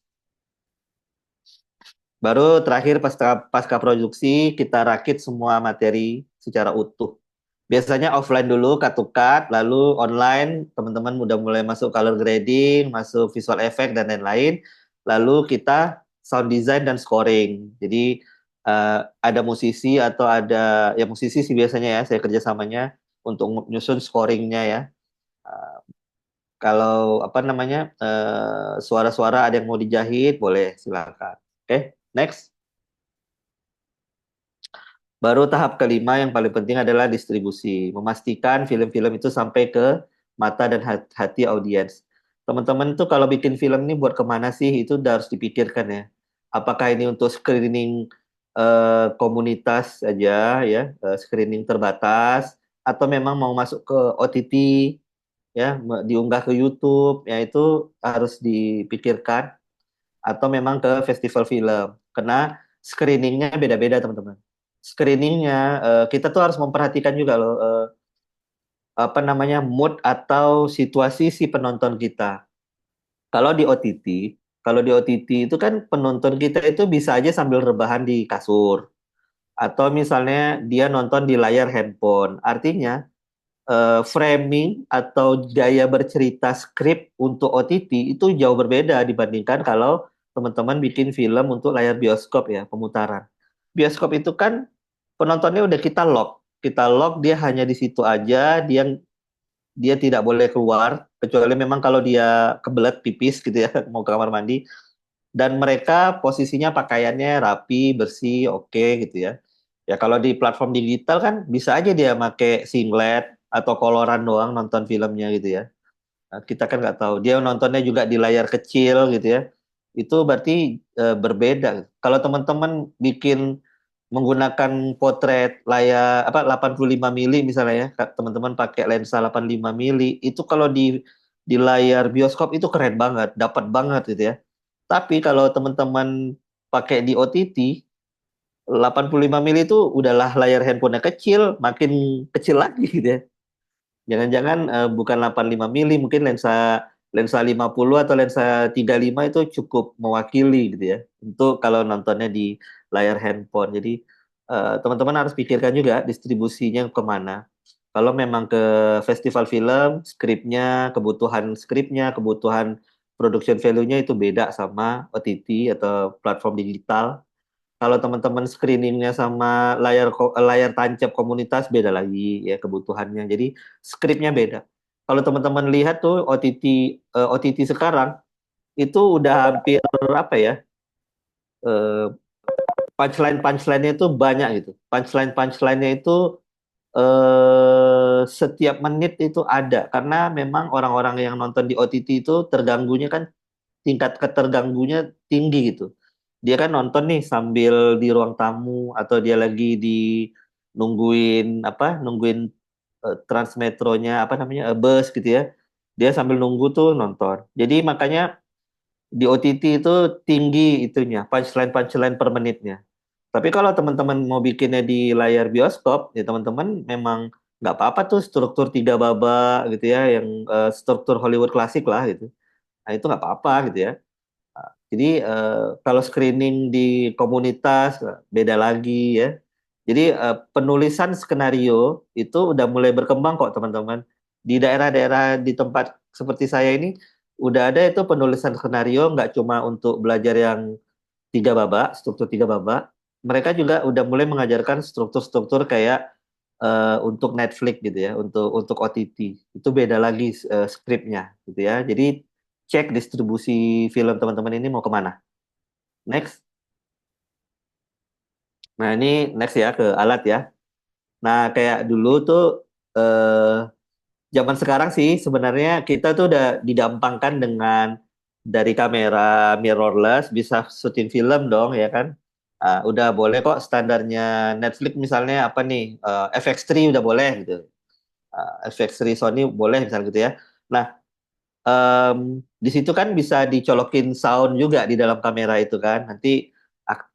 Baru terakhir pasca pasca produksi kita rakit semua materi secara utuh. Biasanya offline dulu, cut to cut, lalu online teman-teman udah mulai masuk color grading, masuk visual effect dan lain-lain. Lalu kita sound design dan scoring. Jadi ada musisi atau ada ya musisi sih biasanya ya saya kerjasamanya untuk nyusun scoringnya ya. Eh, Kalau apa namanya suara-suara ada yang mau dijahit boleh silakan. Oke, next. Baru tahap kelima yang paling penting adalah distribusi. Memastikan film-film itu sampai ke mata dan hati audiens. Teman-teman tuh kalau bikin film ini buat kemana sih? Itu udah harus dipikirkan ya. Apakah ini untuk screening komunitas aja ya, screening terbatas, atau memang mau masuk ke OTT ya, diunggah ke YouTube, ya itu harus dipikirkan, atau memang ke festival film. Karena screeningnya beda-beda teman-teman. Screeningnya kita tuh harus memperhatikan juga loh apa namanya mood atau situasi si penonton kita. Kalau di OTT, kalau di OTT itu kan penonton kita itu bisa aja sambil rebahan di kasur atau misalnya dia nonton di layar handphone. Artinya framing atau gaya bercerita skrip untuk OTT itu jauh berbeda dibandingkan kalau teman-teman bikin film untuk layar bioskop ya, pemutaran. Bioskop itu kan penontonnya udah kita lock dia hanya di situ aja, dia dia tidak boleh keluar kecuali memang kalau dia kebelet pipis gitu ya, mau ke kamar mandi. Dan mereka posisinya pakaiannya rapi, bersih, oke gitu ya. Ya kalau di platform digital kan bisa aja dia pakai singlet atau koloran doang nonton filmnya gitu ya. Nah, kita kan nggak tahu. Dia nontonnya juga di layar kecil gitu ya. Itu berarti berbeda. Kalau teman-teman bikin menggunakan potret layar apa 85 mili misalnya ya, teman-teman pakai lensa 85 mili, itu kalau di layar bioskop itu keren banget, dapat banget gitu ya. Tapi kalau teman-teman pakai di OTT, 85 mili itu udahlah layar handphonenya kecil, makin kecil lagi gitu ya. Jangan-jangan bukan 85 mili, mungkin lensa lensa 50 atau lensa 35 itu cukup mewakili gitu ya. Untuk kalau nontonnya di layar handphone. Jadi teman-teman harus pikirkan juga distribusinya kemana. Kalau memang ke festival film, skripnya, kebutuhan production value-nya itu beda sama OTT atau platform digital. Kalau teman-teman screeningnya sama layar tancap komunitas beda lagi ya kebutuhannya. Jadi skripnya beda. Kalau teman-teman lihat tuh OTT sekarang itu udah hampir apa ya? eh, punchline-punchline-nya itu banyak gitu. Punchline-punchline-nya itu setiap menit itu ada karena memang orang-orang yang nonton di OTT itu terganggunya kan tingkat keterganggunya tinggi gitu. Dia kan nonton nih sambil di ruang tamu atau dia lagi di nungguin Transmetronya apa namanya bus gitu ya. Dia sambil nunggu tuh nonton. Jadi makanya di OTT itu tinggi itunya punchline per menitnya. Tapi kalau teman-teman mau bikinnya di layar bioskop, ya teman-teman memang nggak apa-apa tuh struktur tiga babak gitu ya, yang struktur Hollywood klasik lah gitu. Nah itu nggak apa-apa gitu ya. Jadi kalau screening di komunitas beda lagi ya. Jadi penulisan skenario itu udah mulai berkembang kok teman-teman. Di daerah-daerah di tempat seperti saya ini udah ada itu penulisan skenario nggak cuma untuk belajar yang tiga babak, struktur tiga babak. Mereka juga udah mulai mengajarkan struktur-struktur kayak untuk Netflix gitu ya, untuk OTT. Itu beda lagi skripnya gitu ya. Jadi cek distribusi film teman-teman ini mau kemana. Next. Nah ini next ya ke alat ya. Nah kayak dulu tuh eh, zaman sekarang sih sebenarnya kita tuh udah didampangkan dengan dari kamera mirrorless bisa syuting film dong ya kan. Udah boleh kok standarnya Netflix misalnya apa nih FX3 udah boleh gitu. FX3 Sony boleh misalnya gitu ya. Nah di situ kan bisa dicolokin sound juga di dalam kamera itu kan. Nanti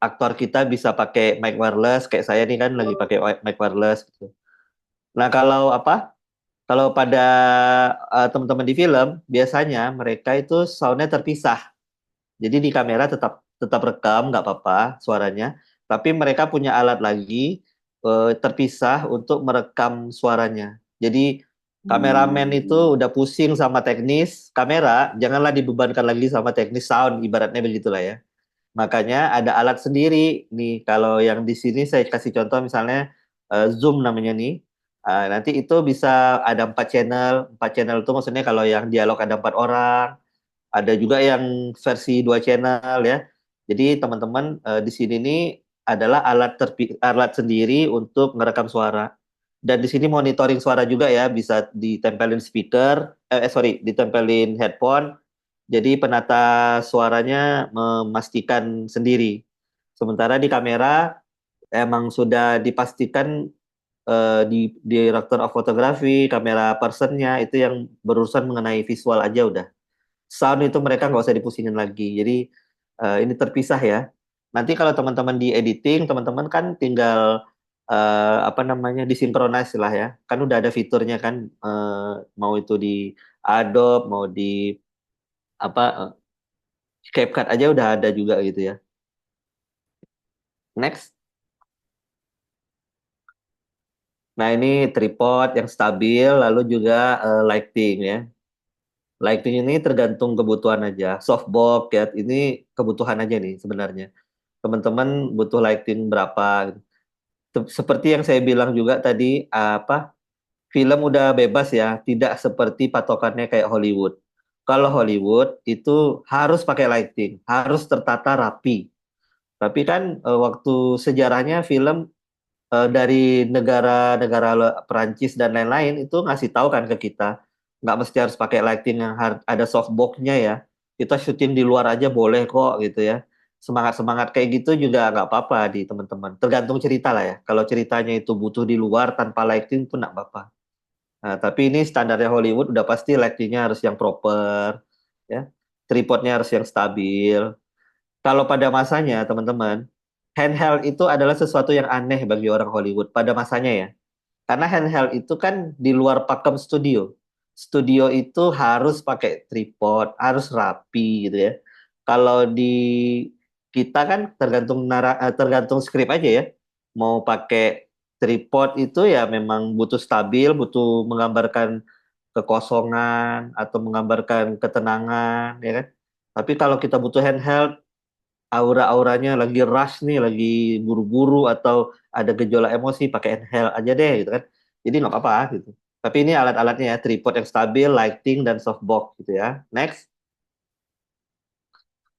aktor kita bisa pakai mic wireless kayak saya nih kan lagi pakai mic wireless gitu. Nah kalau apa? Kalau pada teman-teman di film, biasanya mereka itu soundnya terpisah. Jadi di kamera tetap tetap rekam, nggak apa-apa suaranya. Tapi mereka punya alat lagi terpisah untuk merekam suaranya. Jadi kameramen itu udah pusing sama teknis kamera, janganlah dibebankan lagi sama teknis sound, ibaratnya begitulah ya. Makanya ada alat sendiri nih. Kalau yang di sini saya kasih contoh misalnya Zoom namanya nih. Nanti itu bisa ada 4 channel. 4 channel itu maksudnya kalau yang dialog ada 4 orang. Ada juga yang versi 2 channel ya. Jadi teman-teman di sini nih adalah alat sendiri untuk merekam suara. Dan di sini monitoring suara juga ya, bisa ditempelin speaker, sorry, ditempelin headphone jadi penata suaranya memastikan sendiri. Sementara di kamera emang sudah dipastikan di director of photography, kamera personnya itu yang berurusan mengenai visual aja udah. Sound itu mereka nggak usah dipusingin lagi. Jadi ini terpisah ya. Nanti kalau teman-teman di editing, teman-teman kan tinggal apa namanya disinkronize lah ya. Kan udah ada fiturnya kan, mau itu di Adobe, mau di apa CapCut aja udah ada juga gitu ya. Next. Nah, ini tripod yang stabil, lalu juga lighting ya. Lighting ini tergantung kebutuhan aja. Softbox ya, ini kebutuhan aja nih sebenarnya. Teman-teman butuh lighting berapa gitu. Seperti yang saya bilang juga tadi, apa film udah bebas ya, tidak seperti patokannya kayak Hollywood. Kalau Hollywood itu harus pakai lighting, harus tertata rapi. Tapi kan waktu sejarahnya film dari negara-negara Perancis dan lain-lain itu ngasih tahu kan ke kita nggak mesti harus pakai lighting yang ada softbox-nya ya, kita syuting di luar aja boleh kok gitu ya. Semangat-semangat kayak gitu juga nggak apa-apa di teman-teman, tergantung cerita lah ya. Kalau ceritanya itu butuh di luar tanpa lighting pun nggak apa-apa. Nah, tapi ini standarnya Hollywood udah pasti lightingnya harus yang proper ya, tripodnya harus yang stabil. Kalau pada masanya, teman-teman, handheld itu adalah sesuatu yang aneh bagi orang Hollywood pada masanya ya. Karena handheld itu kan di luar pakem studio. Studio itu harus pakai tripod, harus rapi gitu ya. Kalau di kita kan tergantung skrip aja ya. Mau pakai tripod itu ya memang butuh stabil, butuh menggambarkan kekosongan atau menggambarkan ketenangan ya kan. Tapi kalau kita butuh handheld aura-auranya lagi rush nih, lagi buru-buru atau ada gejolak emosi, pakai inhale aja deh gitu kan. Jadi nggak apa-apa gitu. Tapi ini alat-alatnya ya, tripod yang stabil, lighting dan softbox gitu ya. Next.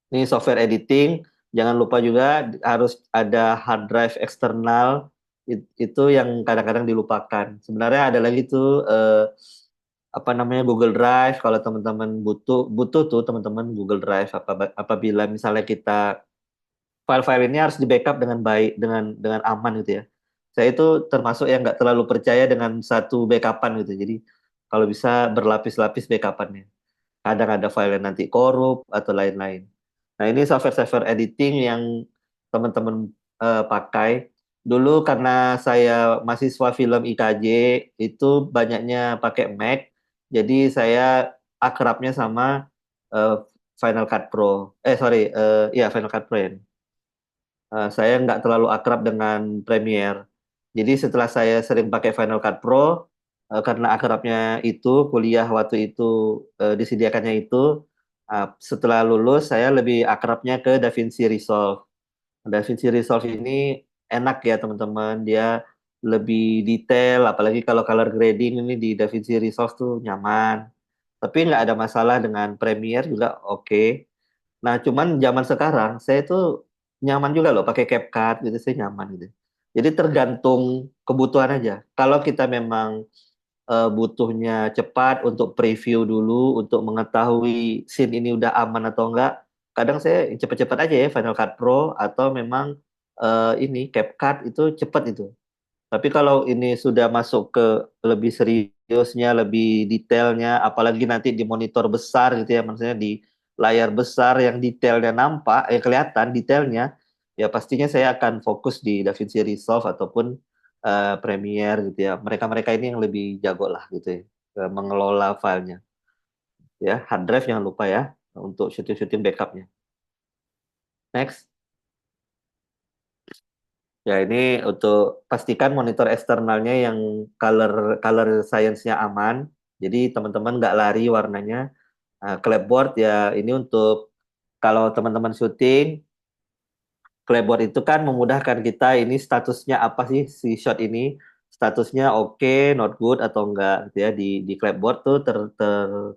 Ini software editing, jangan lupa juga harus ada hard drive eksternal. Itu yang kadang-kadang dilupakan. Sebenarnya ada lagi tuh apa namanya Google Drive. Kalau teman-teman butuh butuh tuh teman-teman Google Drive apabila misalnya kita file-file ini harus di-backup dengan baik, dengan aman gitu ya. Saya itu termasuk yang nggak terlalu percaya dengan satu backupan gitu. Jadi kalau bisa berlapis-lapis backupannya. Kadang ada file yang nanti korup atau lain-lain. Nah, ini software-software editing yang teman-teman pakai. Dulu karena saya mahasiswa film IKJ, itu banyaknya pakai Mac. Jadi saya akrabnya sama eh, Final Cut Pro. Sorry, ya Final Cut Pro ya. Saya nggak terlalu akrab dengan Premiere. Jadi setelah saya sering pakai Final Cut Pro, karena akrabnya itu, kuliah waktu itu disediakannya itu, setelah lulus saya lebih akrabnya ke DaVinci Resolve. DaVinci Resolve ini enak ya teman-teman, dia lebih detail, apalagi kalau color grading ini di DaVinci Resolve tuh nyaman. Tapi nggak ada masalah dengan Premiere juga oke. Nah, cuman zaman sekarang saya tuh nyaman juga loh pakai CapCut gitu, saya nyaman gitu. Jadi tergantung kebutuhan aja. Kalau kita memang butuhnya cepat untuk preview dulu, untuk mengetahui scene ini udah aman atau enggak, kadang saya cepat-cepat aja ya Final Cut Pro atau memang ini CapCut itu cepat itu. Tapi kalau ini sudah masuk ke lebih seriusnya, lebih detailnya, apalagi nanti di monitor besar gitu ya, maksudnya di layar besar yang detailnya nampak, kelihatan detailnya, ya pastinya saya akan fokus di DaVinci Resolve ataupun Premiere gitu ya. Mereka-mereka ini yang lebih jago lah gitu ya, mengelola filenya. Ya, hard drive jangan lupa ya untuk syuting-syuting backupnya. Next. Ya, ini untuk pastikan monitor eksternalnya yang color color science-nya aman. Jadi teman-teman nggak lari warnanya. Clapboard ya ini untuk kalau teman-teman syuting, clapboard itu kan memudahkan kita ini statusnya apa sih si shot ini, statusnya oke, not good atau enggak gitu ya di clapboard tuh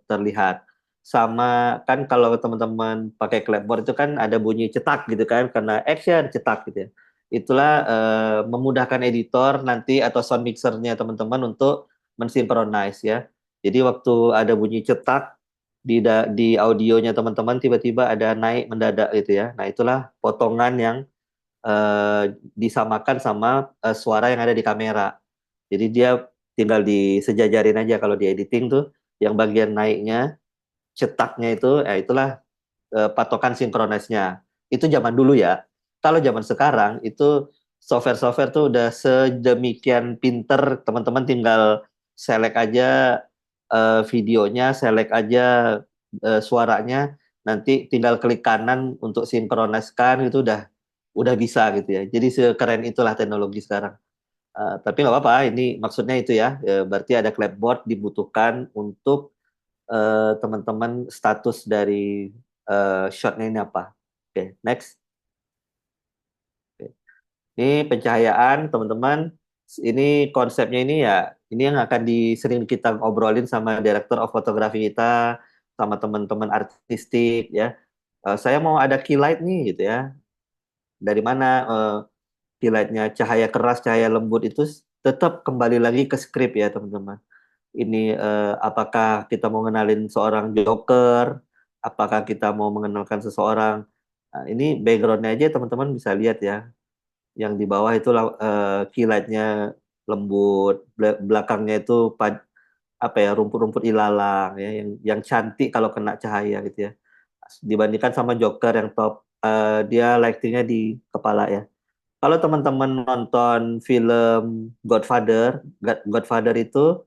terlihat. Sama kan kalau teman-teman pakai clapboard itu kan ada bunyi cetak gitu kan karena action cetak gitu ya. Itulah memudahkan editor nanti atau sound mixernya teman-teman untuk mensinkronize ya. Jadi waktu ada bunyi cetak di audionya teman-teman tiba-tiba ada naik mendadak gitu ya. Nah, itulah potongan yang disamakan sama suara yang ada di kamera. Jadi dia tinggal disejajarin aja kalau di editing tuh yang bagian naiknya, cetaknya itu, ya itulah patokan sinkronisnya. Itu zaman dulu ya. Kalau zaman sekarang itu software-software tuh udah sedemikian pinter, teman-teman tinggal select aja videonya, select aja suaranya, nanti tinggal klik kanan untuk sinkroniskan itu udah bisa gitu ya. Jadi sekeren itulah teknologi sekarang. Tapi nggak apa-apa, ini maksudnya itu ya. Berarti ada clapboard dibutuhkan untuk teman-teman status dari shotnya ini apa. Oke, next. Oke. Ini pencahayaan, teman-teman. Ini konsepnya ini ya, ini yang akan sering kita obrolin sama director of photography kita, sama teman-teman artistik ya. Saya mau ada key light nih gitu ya. Dari mana key light-nya cahaya keras, cahaya lembut itu tetap kembali lagi ke skrip ya teman-teman. Ini apakah kita mau ngenalin seorang Joker, apakah kita mau mengenalkan seseorang. Nah, ini background-nya aja teman-teman bisa lihat ya. Yang di bawah itu kilatnya lembut, belakangnya itu apa ya rumput-rumput ilalang ya, yang cantik kalau kena cahaya gitu ya. Dibandingkan sama Joker yang top, dia lightingnya di kepala ya. Kalau teman-teman nonton film Godfather, Godfather itu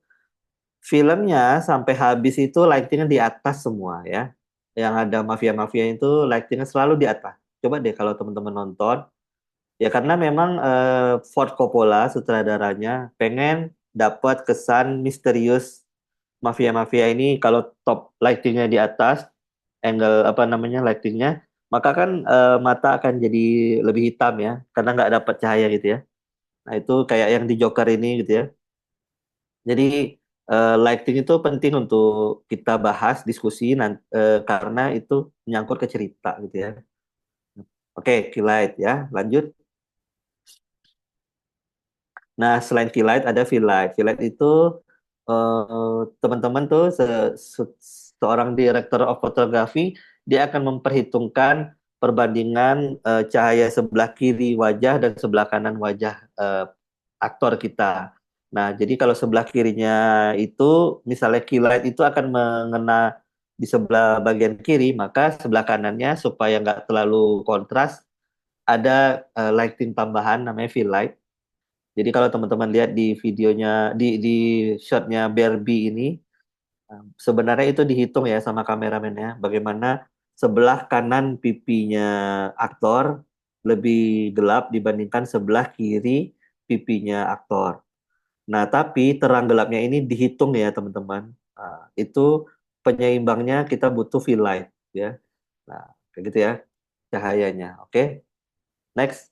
filmnya sampai habis itu lightingnya di atas semua ya. Yang ada mafia-mafia itu lightingnya selalu di atas. Coba deh kalau teman-teman nonton. Ya karena memang Ford Coppola sutradaranya pengen dapat kesan misterius mafia-mafia ini kalau top lightingnya di atas, angle apa namanya lightingnya, maka kan mata akan jadi lebih hitam ya, karena nggak dapat cahaya gitu ya. Nah itu kayak yang di Joker ini gitu ya. Jadi Lighting itu penting untuk kita bahas, diskusi karena itu menyangkut ke cerita gitu ya. Oke, key light ya, lanjut. Nah, selain key light ada fill light. Fill light itu teman-teman tuh seorang director of photography dia akan memperhitungkan perbandingan cahaya sebelah kiri wajah dan sebelah kanan wajah aktor kita. Nah, jadi kalau sebelah kirinya itu misalnya key light itu akan mengena di sebelah bagian kiri, maka sebelah kanannya supaya nggak terlalu kontras ada lighting tambahan namanya fill light. Jadi kalau teman-teman lihat di videonya di shotnya Barbie ini sebenarnya itu dihitung ya sama kameramennya bagaimana sebelah kanan pipinya aktor lebih gelap dibandingkan sebelah kiri pipinya aktor. Nah, tapi terang gelapnya ini dihitung ya teman-teman. Itu penyeimbangnya kita butuh fill light ya. Nah, kayak gitu ya cahayanya. Oke, next.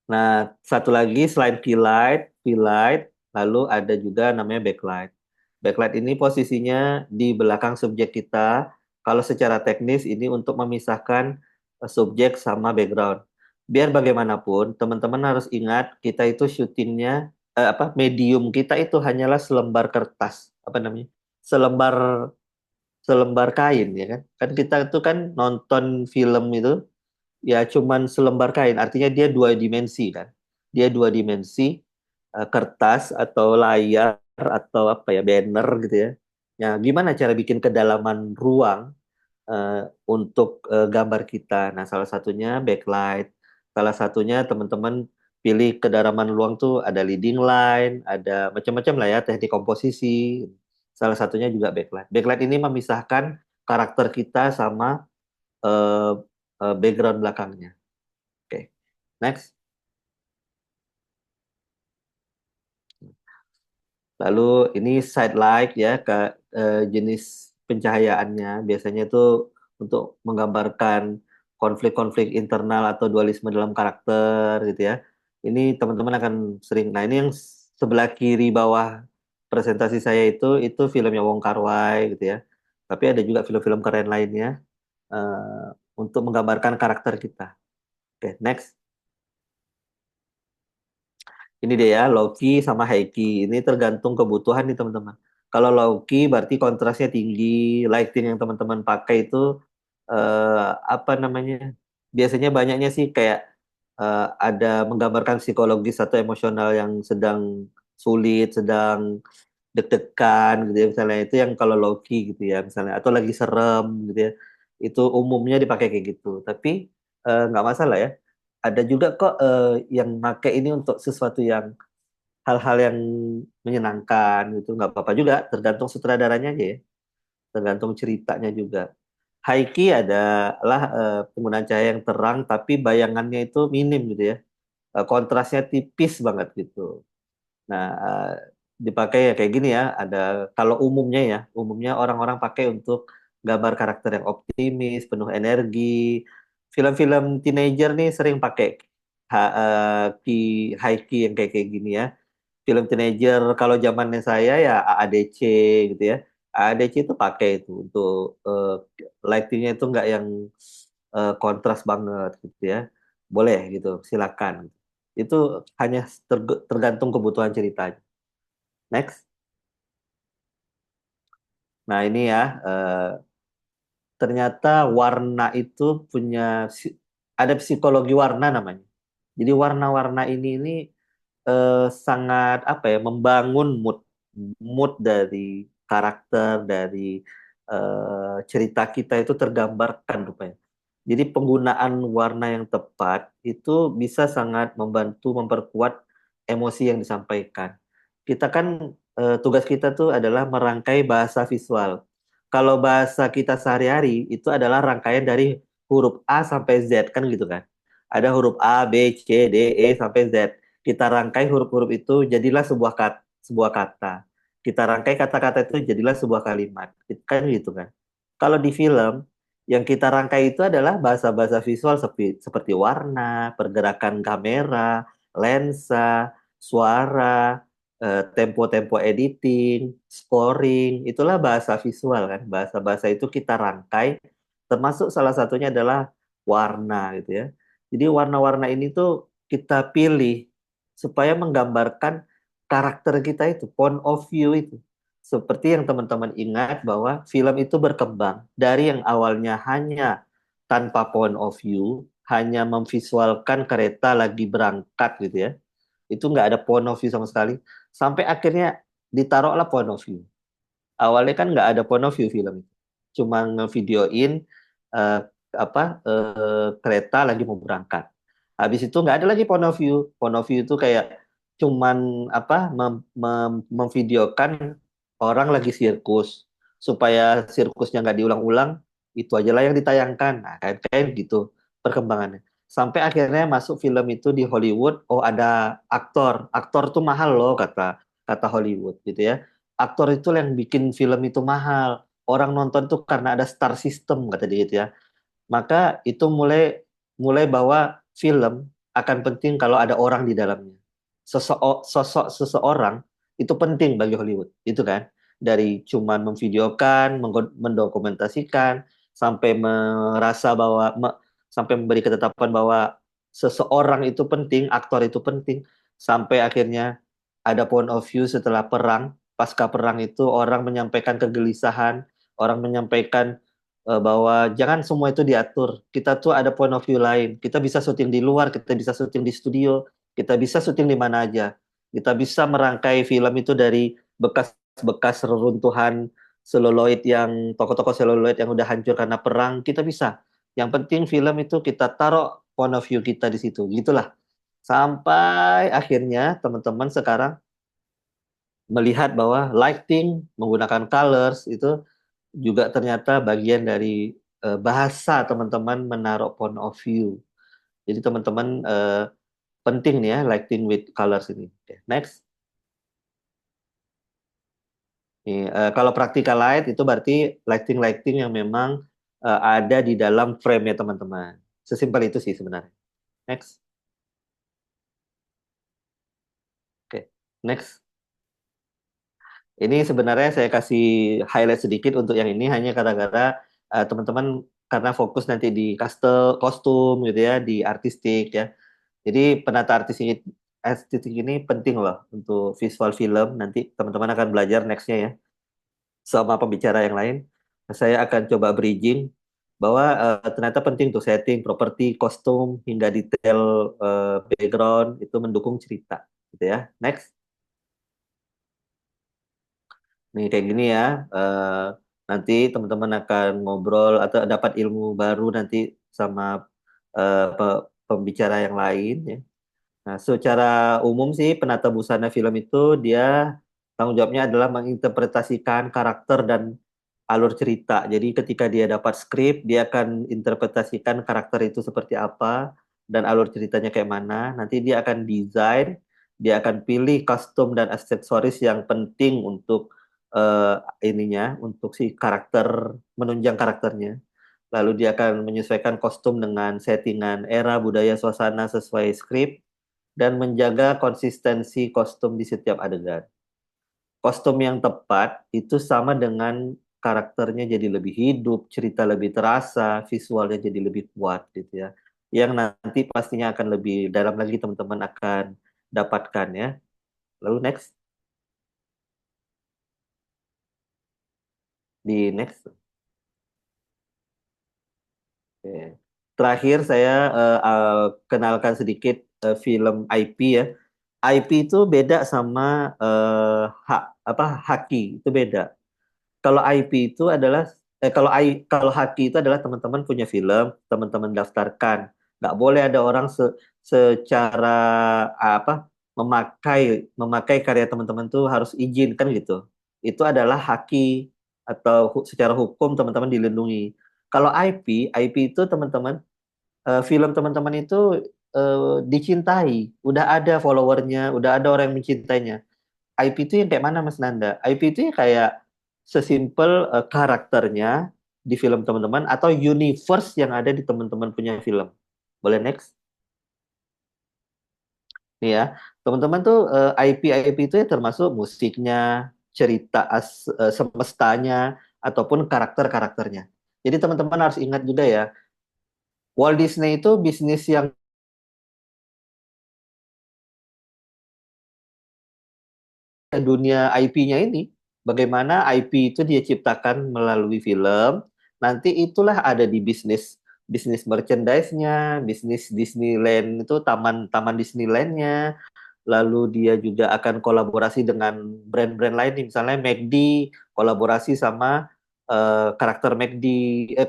Nah, satu lagi selain key light, lalu ada juga namanya backlight. Backlight ini posisinya di belakang subjek kita. Kalau secara teknis ini untuk memisahkan subjek sama background. Biar bagaimanapun, teman-teman harus ingat kita itu syutingnya medium kita itu hanyalah selembar kertas, apa namanya? Selembar selembar kain ya kan. Kan kita itu kan nonton film itu ya cuman selembar kain, artinya dia dua dimensi kan. Dia dua dimensi kertas atau layar atau apa ya banner gitu ya. Ya, gimana cara bikin kedalaman ruang untuk gambar kita? Nah, salah satunya backlight. Salah satunya teman-teman pilih kedalaman ruang tuh ada leading line, ada macam-macam lah ya teknik komposisi. Salah satunya juga backlight. Backlight ini memisahkan karakter kita sama eh, background belakangnya. Oke, next. Lalu ini side light ya ke jenis pencahayaannya. Biasanya itu untuk menggambarkan konflik-konflik internal atau dualisme dalam karakter gitu ya. Ini teman-teman akan sering. Nah, ini yang sebelah kiri bawah presentasi saya itu filmnya Wong Kar-wai gitu ya. Tapi ada juga film-film keren lainnya untuk menggambarkan karakter kita. Oke, next. Ini dia ya, Loki sama Heiki. Ini tergantung kebutuhan nih teman-teman. Kalau Loki berarti kontrasnya tinggi, lighting yang teman-teman pakai itu apa namanya? Biasanya banyaknya sih kayak ada menggambarkan psikologis atau emosional yang sedang sulit, sedang deg-degan gitu ya. Misalnya itu yang kalau Loki gitu ya, misalnya atau lagi serem gitu ya. Itu umumnya dipakai kayak gitu. Tapi nggak masalah ya. Ada juga kok yang pakai ini untuk sesuatu yang hal-hal yang menyenangkan gitu nggak apa-apa juga tergantung sutradaranya aja ya tergantung ceritanya juga. Haiki adalah penggunaan cahaya yang terang tapi bayangannya itu minim gitu ya. Kontrasnya tipis banget gitu. Nah, dipakai ya kayak gini ya ada kalau umumnya orang-orang pakai untuk gambar karakter yang optimis penuh energi. Film-film teenager nih sering pakai high key yang kayak kayak gini ya. Film teenager kalau zamannya saya ya AADC gitu ya. AADC itu pakai itu untuk lightingnya itu nggak yang kontras banget gitu ya. Boleh gitu, silakan. Itu hanya tergantung kebutuhan ceritanya. Next. Nah ini ya, ternyata warna itu punya ada psikologi warna namanya. Jadi warna-warna ini sangat apa ya membangun mood dari karakter dari cerita kita itu tergambarkan rupanya. Jadi penggunaan warna yang tepat itu bisa sangat membantu memperkuat emosi yang disampaikan. Kita kan tugas kita tuh adalah merangkai bahasa visual. Kalau bahasa kita sehari-hari itu adalah rangkaian dari huruf A sampai Z kan gitu kan. Ada huruf A, B, C, D, E sampai Z. Kita rangkai huruf-huruf itu jadilah sebuah kata. Kita rangkai kata-kata itu jadilah sebuah kalimat. Kan gitu kan. Kalau di film yang kita rangkai itu adalah bahasa-bahasa visual seperti warna, pergerakan kamera, lensa, suara. tempo-tempo editing, scoring, itulah bahasa visual kan. Bahasa-bahasa itu kita rangkai, termasuk salah satunya adalah warna gitu ya. Jadi warna-warna ini tuh kita pilih supaya menggambarkan karakter kita itu, point of view itu. Seperti yang teman-teman ingat bahwa film itu berkembang dari yang awalnya hanya tanpa point of view, hanya memvisualkan kereta lagi berangkat gitu ya. Itu nggak ada point of view sama sekali. Sampai akhirnya ditaruhlah point of view. Awalnya kan nggak ada point of view film itu. Cuma ngevideoin eh, kereta lagi mau berangkat. Habis itu nggak ada lagi point of view. Point of view itu kayak cuman memvideokan orang lagi sirkus supaya sirkusnya nggak diulang-ulang, itu aja lah yang ditayangkan. Nah, kayak gitu perkembangannya. Sampai akhirnya masuk film itu di Hollywood, oh ada aktor. Aktor tuh mahal loh kata kata Hollywood gitu ya. Aktor itu yang bikin film itu mahal. Orang nonton tuh karena ada star system kata dia gitu ya. Maka itu mulai mulai bahwa film akan penting kalau ada orang di dalamnya. Sosok seseorang itu penting bagi Hollywood, itu kan. Dari cuman memvideokan, mendokumentasikan, sampai merasa bahwa sampai memberi ketetapan bahwa seseorang itu penting, aktor itu penting, sampai akhirnya ada point of view setelah perang, pasca perang itu orang menyampaikan kegelisahan, orang menyampaikan bahwa jangan semua itu diatur. Kita tuh ada point of view lain. Kita bisa syuting di luar, kita bisa syuting di studio, kita bisa syuting di mana aja. Kita bisa merangkai film itu dari bekas-bekas reruntuhan seluloid yang toko-toko seluloid yang udah hancur karena perang, kita bisa. Yang penting film itu kita taruh point of view kita di situ. Gitulah. Sampai akhirnya teman-teman sekarang melihat bahwa lighting menggunakan colors itu juga ternyata bagian dari bahasa teman-teman menaruh point of view. Jadi teman-teman penting nih ya lighting with colors ini. Oke, next. Nih, kalau practical light itu berarti lighting-lighting yang memang ada di dalam frame ya teman-teman. Sesimpel itu sih sebenarnya. Next. Oke, next. Ini sebenarnya saya kasih highlight sedikit untuk yang ini hanya gara-gara teman-teman karena fokus nanti di kostum gitu ya, di artistik ya. Jadi penata artistik ini penting loh untuk visual film. Nanti teman-teman akan belajar nextnya ya sama pembicara yang lain. Saya akan coba bridging bahwa ternyata penting tuh setting, properti, kostum hingga detail background itu mendukung cerita gitu ya. Next. Nih kayak gini ya, nanti teman-teman akan ngobrol atau dapat ilmu baru nanti sama pembicara yang lain ya. Nah, secara umum sih penata busana film itu dia tanggung jawabnya adalah menginterpretasikan karakter dan alur cerita. Jadi ketika dia dapat skrip, dia akan interpretasikan karakter itu seperti apa dan alur ceritanya kayak mana. Nanti dia akan desain, dia akan pilih kostum dan aksesoris yang penting untuk eh, untuk si karakter menunjang karakternya. Lalu dia akan menyesuaikan kostum dengan settingan era, budaya, suasana sesuai skrip dan menjaga konsistensi kostum di setiap adegan. Kostum yang tepat itu sama dengan karakternya jadi lebih hidup, cerita lebih terasa, visualnya jadi lebih kuat gitu ya. Yang nanti pastinya akan lebih dalam lagi teman-teman akan dapatkan ya. Lalu next, di next. Oke. Terakhir saya kenalkan sedikit film IP ya. IP itu beda sama haki itu beda. Kalau IP itu adalah kalau haki itu adalah teman-teman punya film, teman-teman daftarkan. Nggak boleh ada orang secara apa memakai memakai karya teman-teman tuh harus izin kan gitu. Itu adalah haki atau secara hukum teman-teman dilindungi. Kalau IP itu teman-teman film teman-teman itu dicintai, udah ada followernya, udah ada orang yang mencintainya. IP itu yang kayak mana Mas Nanda? IP itu ya kayak sesimpel karakternya di film teman-teman atau universe yang ada di teman-teman punya film. Boleh next? Nih ya. Teman-teman tuh IP itu ya termasuk musiknya, cerita semestanya, ataupun karakter-karakternya. Jadi teman-teman harus ingat juga ya, Walt Disney itu bisnis yang dunia IP-nya ini, bagaimana IP itu dia ciptakan melalui film, nanti itulah ada di bisnis bisnis merchandise-nya, bisnis Disneyland itu taman-taman Disneyland-nya, lalu dia juga akan kolaborasi dengan brand-brand lain, nih. Misalnya McD kolaborasi sama karakter McD,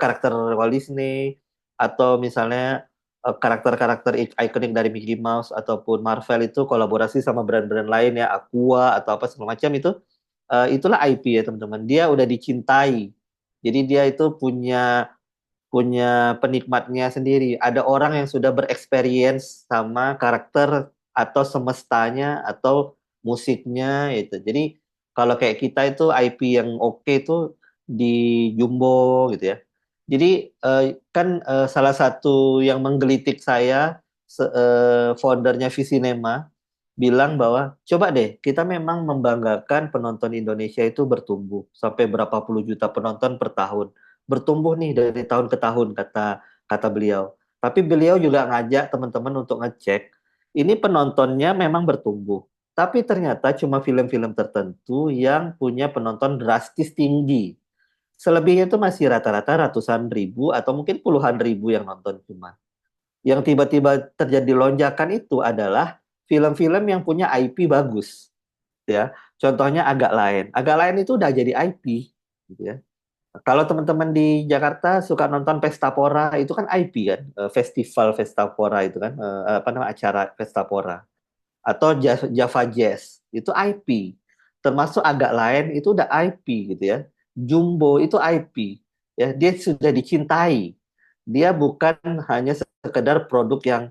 karakter Walt Disney, atau misalnya karakter-karakter ikonik dari Mickey Mouse ataupun Marvel itu kolaborasi sama brand-brand lain ya, Aqua atau apa segala macam itu, itulah IP ya teman-teman. Dia udah dicintai. Jadi dia itu punya punya penikmatnya sendiri. Ada orang yang sudah bereksperience sama karakter atau semestanya atau musiknya itu. Jadi kalau kayak kita itu IP yang oke itu di Jumbo gitu ya. Jadi kan salah satu yang menggelitik saya foundernya Visinema bilang bahwa coba deh kita memang membanggakan penonton Indonesia itu bertumbuh sampai berapa puluh juta penonton per tahun, bertumbuh nih dari tahun ke tahun, kata kata beliau. Tapi beliau juga ngajak teman-teman untuk ngecek ini penontonnya memang bertumbuh, tapi ternyata cuma film-film tertentu yang punya penonton drastis tinggi. Selebihnya itu masih rata-rata ratusan ribu atau mungkin puluhan ribu yang nonton cuma. Yang tiba-tiba terjadi lonjakan itu adalah film-film yang punya IP bagus, ya. Contohnya Agak Lain. Agak Lain itu udah jadi IP, gitu ya. Kalau teman-teman di Jakarta suka nonton Pesta Pora, itu kan IP kan, festival Pesta Pora itu kan, apa namanya acara Pesta Pora. Atau Java Jazz, itu IP. Termasuk Agak Lain itu udah IP gitu ya. Jumbo itu IP. Ya, dia sudah dicintai. Dia bukan hanya sekedar produk yang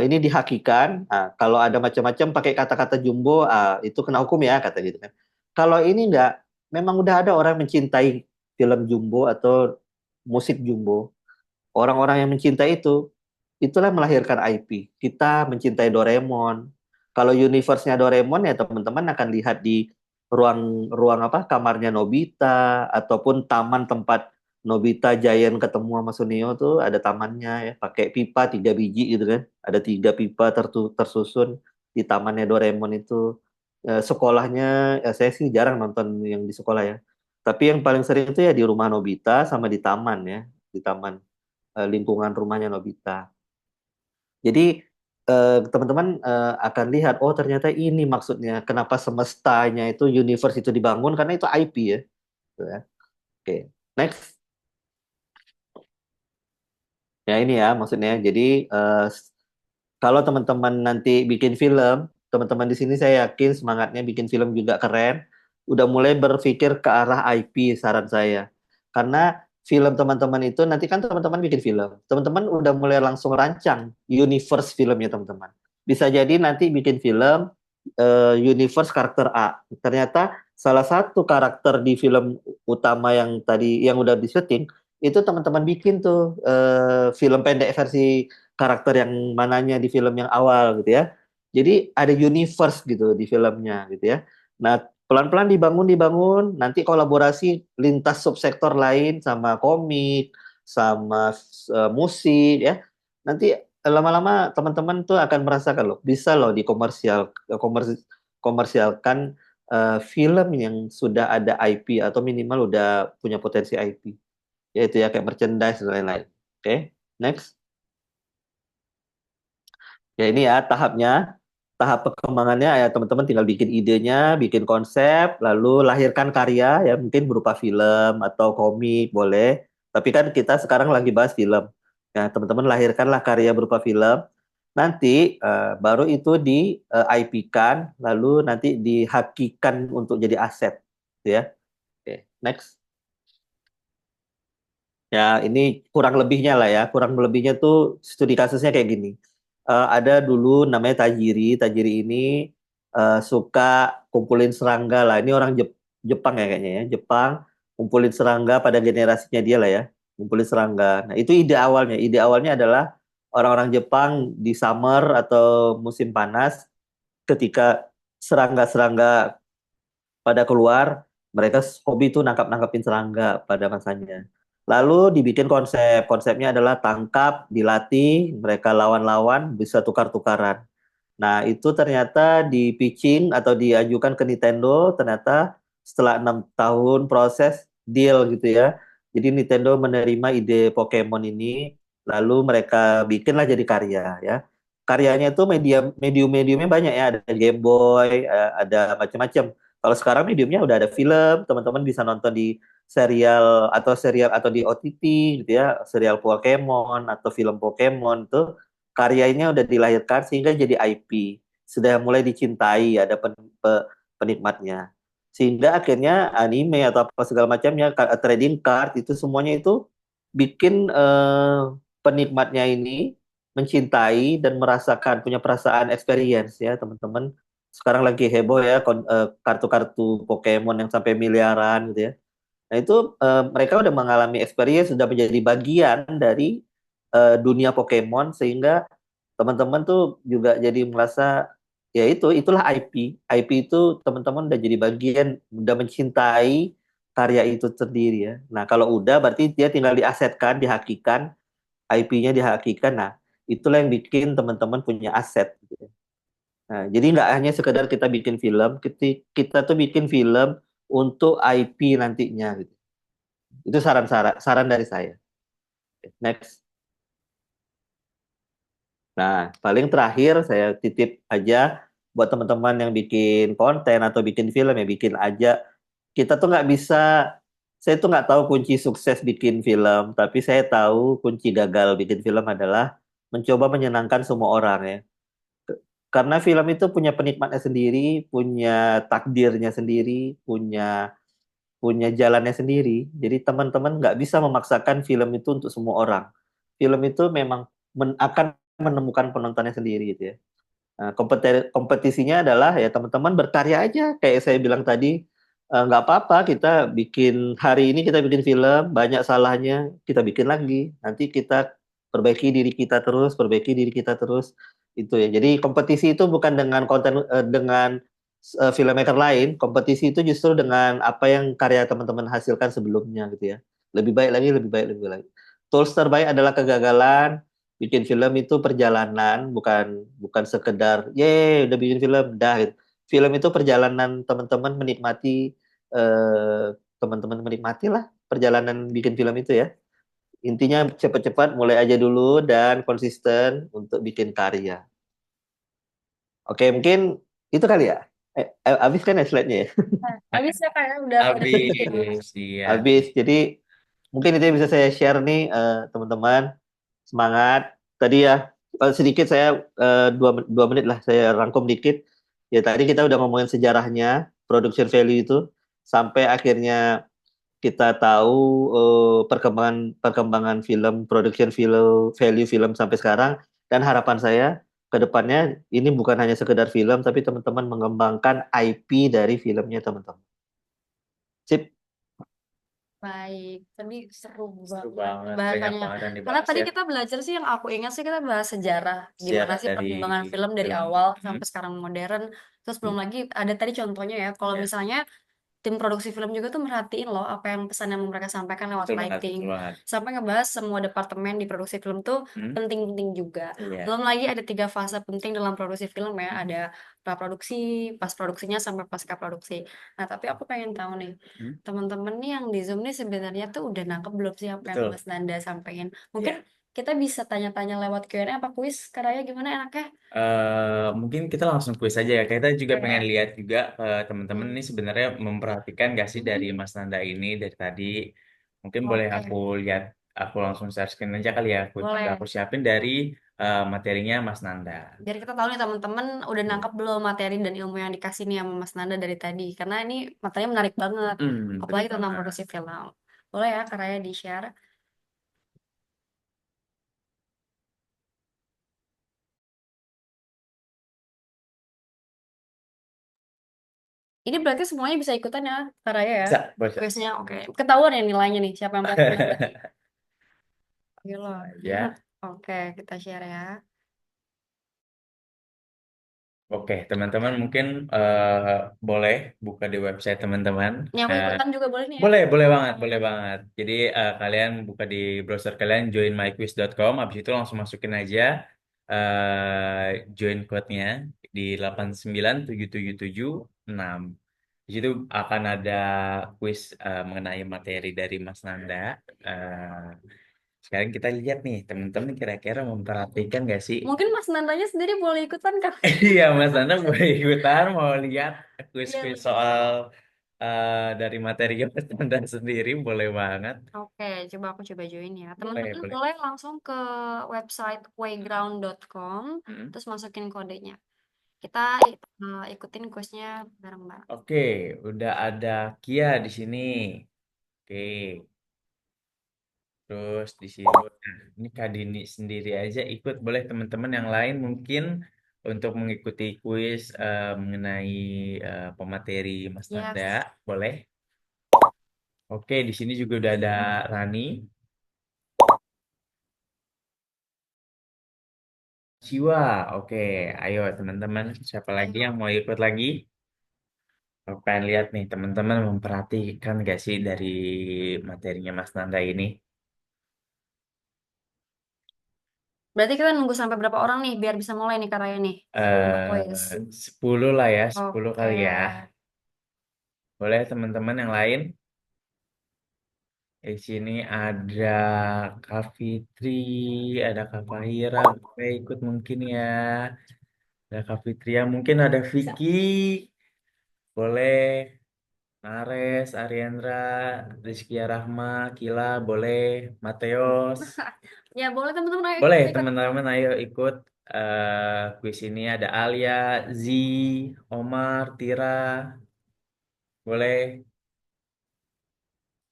ini dihakikan. Nah, kalau ada macam-macam pakai kata-kata Jumbo, itu kena hukum ya kata gitu kan. Kalau ini enggak, memang udah ada orang mencintai film Jumbo atau musik Jumbo. Orang-orang yang mencintai itu, itulah melahirkan IP. Kita mencintai Doraemon. Kalau universe-nya Doraemon ya teman-teman akan lihat di ruang ruang apa kamarnya Nobita ataupun taman tempat Nobita Giant ketemu sama Suneo tuh ada tamannya ya, pakai pipa 3 biji gitu kan. Ada 3 pipa tersusun di tamannya Doraemon itu. Sekolahnya ya saya sih jarang nonton yang di sekolah ya. Tapi yang paling sering itu ya di rumah Nobita sama di taman ya, di taman lingkungan rumahnya Nobita. Jadi teman-teman akan lihat, oh ternyata ini maksudnya kenapa semestanya itu universe itu dibangun karena itu IP ya. Gitu ya. Oke, next. Ya ini ya maksudnya. Jadi kalau teman-teman nanti bikin film, teman-teman di sini saya yakin semangatnya bikin film juga keren. Udah mulai berpikir ke arah IP saran saya. Karena film teman-teman itu nanti kan teman-teman bikin film. Teman-teman udah mulai langsung rancang universe filmnya teman-teman. Bisa jadi nanti bikin film universe karakter A. Ternyata salah satu karakter di film utama yang tadi yang udah disetting itu teman-teman bikin tuh film pendek versi karakter yang mananya di film yang awal gitu ya. Jadi ada universe gitu di filmnya gitu ya. Nah, pelan-pelan dibangun, nanti kolaborasi lintas subsektor lain sama komik, sama musik ya. Nanti lama-lama teman-teman tuh akan merasakan loh, bisa loh komersialkan film yang sudah ada IP atau minimal udah punya potensi IP. Yaitu ya kayak merchandise dan lain-lain. Oke, next. Ya ini ya tahapnya, tahap perkembangannya ya teman-teman tinggal bikin idenya, bikin konsep, lalu lahirkan karya ya mungkin berupa film atau komik boleh. Tapi kan kita sekarang lagi bahas film. Ya teman-teman lahirkanlah karya berupa film. Nanti baru itu di IP-kan, lalu nanti dihakikan untuk jadi aset, gitu ya. Oke, next. Ya, ini kurang lebihnya lah ya. Kurang lebihnya tuh studi kasusnya kayak gini. Ada dulu namanya Tajiri. Tajiri ini suka kumpulin serangga lah. Ini orang Jepang ya kayaknya ya. Jepang kumpulin serangga pada generasinya dia lah ya. Kumpulin serangga. Nah, itu ide awalnya. Ide awalnya adalah orang-orang Jepang di summer atau musim panas ketika serangga-serangga pada keluar, mereka hobi tuh nangkap-nangkapin serangga pada masanya. Lalu dibikin konsepnya adalah tangkap, dilatih, mereka lawan-lawan, bisa tukar-tukaran. Nah, itu ternyata di pitching atau diajukan ke Nintendo, ternyata setelah 6 tahun proses deal gitu ya. Jadi Nintendo menerima ide Pokemon ini, lalu mereka bikinlah jadi karya ya. Karyanya itu medium-mediumnya banyak ya, ada Game Boy, ada macam-macam. Kalau sekarang mediumnya udah ada film, teman-teman bisa nonton di serial atau di OTT gitu ya, serial Pokemon atau film Pokemon tuh karyanya udah dilahirkan sehingga jadi IP, sudah mulai dicintai, ada penikmatnya. Sehingga akhirnya anime atau apa segala macamnya, trading card itu semuanya itu bikin penikmatnya ini mencintai dan merasakan punya perasaan experience ya teman-teman. Sekarang lagi heboh ya kartu-kartu Pokemon yang sampai miliaran gitu ya. Nah itu mereka udah mengalami experience, sudah menjadi bagian dari dunia Pokemon sehingga teman-teman tuh juga jadi merasa ya itulah IP. IP itu teman-teman udah jadi bagian, udah mencintai karya itu sendiri ya. Nah kalau udah berarti dia tinggal diasetkan, dihakikan, IP-nya dihakikan. Nah itulah yang bikin teman-teman punya aset. Gitu ya. Nah, jadi nggak hanya sekedar kita bikin film, kita tuh bikin film untuk IP nantinya gitu. Itu saran dari saya. Next. Nah, paling terakhir saya titip aja buat teman-teman yang bikin konten atau bikin film ya bikin aja. Kita tuh nggak bisa, saya tuh nggak tahu kunci sukses bikin film, tapi saya tahu kunci gagal bikin film adalah mencoba menyenangkan semua orang ya. Karena film itu punya penikmatnya sendiri, punya takdirnya sendiri, punya punya jalannya sendiri. Jadi teman-teman nggak bisa memaksakan film itu untuk semua orang. Film itu memang akan menemukan penontonnya sendiri gitu ya. Nah, kompetisinya adalah ya teman-teman berkarya aja. Kayak saya bilang tadi, nggak apa-apa kita bikin hari ini kita bikin film, banyak salahnya kita bikin lagi. Nanti kita perbaiki diri kita terus, perbaiki diri kita terus. Itu ya. Jadi kompetisi itu bukan dengan dengan filmmaker lain, kompetisi itu justru dengan apa yang karya teman-teman hasilkan sebelumnya gitu ya. Lebih baik lagi, lebih baik, lebih baik. Tools terbaik adalah kegagalan. Bikin film itu perjalanan, bukan bukan sekedar, udah bikin film, dah gitu. Film itu perjalanan teman-teman menikmati, teman-teman menikmati lah perjalanan bikin film itu ya. Intinya cepat-cepat mulai aja dulu dan konsisten untuk bikin karya. Oke, mungkin itu kali ya. Habis kan ya slide-nya ya? Nah, habis ya kayak udah sedikit. Habis, iya. Habis. Jadi mungkin itu yang bisa saya share nih teman-teman. Semangat. Tadi ya sedikit saya 2 menit lah saya rangkum dikit. Ya tadi kita udah ngomongin sejarahnya production value itu sampai akhirnya kita tahu perkembangan perkembangan film production value film sampai sekarang dan harapan saya ke depannya ini bukan hanya sekedar film tapi teman-teman mengembangkan IP dari filmnya teman-teman. Sip. Baik, tadi seru Seru banget banget, bahas banyak banyak. banget yang Karena dibahas tadi ya. kita belajar sih yang aku ingat sih kita bahas sejarah gimana Sejarah sih dari perkembangan film dari film. awal Hmm. sampai sekarang modern. Terus belum lagi ada tadi contohnya ya kalau Ya, misalnya tim produksi film juga tuh merhatiin loh apa yang pesan yang mau mereka sampaikan lewat betul banget, lighting. betul banget. Sampai ngebahas semua departemen di produksi film tuh Hmm. penting-penting juga. Iya. Belum lagi ada 3 fase penting dalam produksi film ya. Ada praproduksi, pas produksinya sampai pasca produksi. Nah, tapi aku pengen tahu nih, Hmm. teman-teman nih yang di Zoom nih sebenarnya tuh udah nangkep belum sih apa yang Betul. Mas Nanda sampaikan? Mungkin Ya. kita bisa tanya-tanya lewat Q&A apa kuis, Karaya gimana enaknya? Mungkin kita langsung kuis aja ya. Kita juga Oke. pengen lihat juga teman-teman Hmm. ini sebenarnya memperhatikan gak sih dari Mas Nanda ini dari tadi. Mungkin boleh Oke, aku lihat, aku langsung share screen aja kali ya. Udah boleh. aku siapin dari materinya Mas Nanda. Biar kita tahu nih teman-teman udah Hmm. nangkep belum materi dan ilmu yang dikasih nih sama Mas Nanda dari tadi. Karena ini materinya menarik banget, Bener apalagi tentang banget. produksi film. Boleh ya Karaya di-share? Ini berarti semuanya bisa ikutan ya Karaya ya? Bisa, bisa. Kuisnya oke. Ketahuan ya nilainya nih, siapa yang populer berarti. Oke loh. Ya. Oke, kita share ya. Oke, teman-teman mungkin boleh buka di website teman-teman. Yang mau Eh, ikutan juga boleh nih ya. boleh banget, boleh banget. Jadi kalian buka di browser kalian joinmyquiz.com, habis itu langsung masukin aja join code-nya di 8977776. Di situ akan ada quiz mengenai materi dari Mas Nanda. Eh, Sekarang kita lihat nih, teman-teman kira-kira memperhatikan nggak sih? Mungkin Mas Nandanya sendiri boleh ikutan kan? Iya, Mas Nanda boleh ikutan, mau lihat Iya kuis-kuis bener. soal dari materi Mas Nanda sendiri, boleh banget. Oke, aku coba join ya. Boleh, Teman-teman boleh. boleh langsung ke website playground.com, Mm. terus masukin kodenya. Kita ikutin kuisnya bareng-bareng. Oke, udah ada Kia di sini. Oke, terus di sini, nah, ini Kak Dini sendiri aja ikut. Boleh teman-teman yang lain mungkin untuk mengikuti kuis mengenai pemateri Mas Nanda, Yes. boleh. Oke, di sini juga udah ada Rani. Jiwa, oke. Ayo teman-teman, siapa lagi Ayo. yang mau ikut lagi? Aku pengen lihat nih, teman-teman memperhatikan gak sih dari materinya Mas Nanda ini? Berarti kita nunggu sampai berapa orang nih biar bisa mulai nih Kak Raya nih untuk kuis. 10 lah ya, 10 Oke. kali ya. Boleh teman-teman yang lain? Di sini ada Kak Fitri, ada Kak Fahira, boleh ikut mungkin ya. Ada Kak Fitria, mungkin ada Vicky, boleh. Nares, Ariandra, Rizky Rahma, Kila, boleh. Mateos, Ya boleh teman-teman ayo boleh ikut. teman-teman ayo ikut kuis ini. Ada Alia, Z, Omar, Tira, boleh.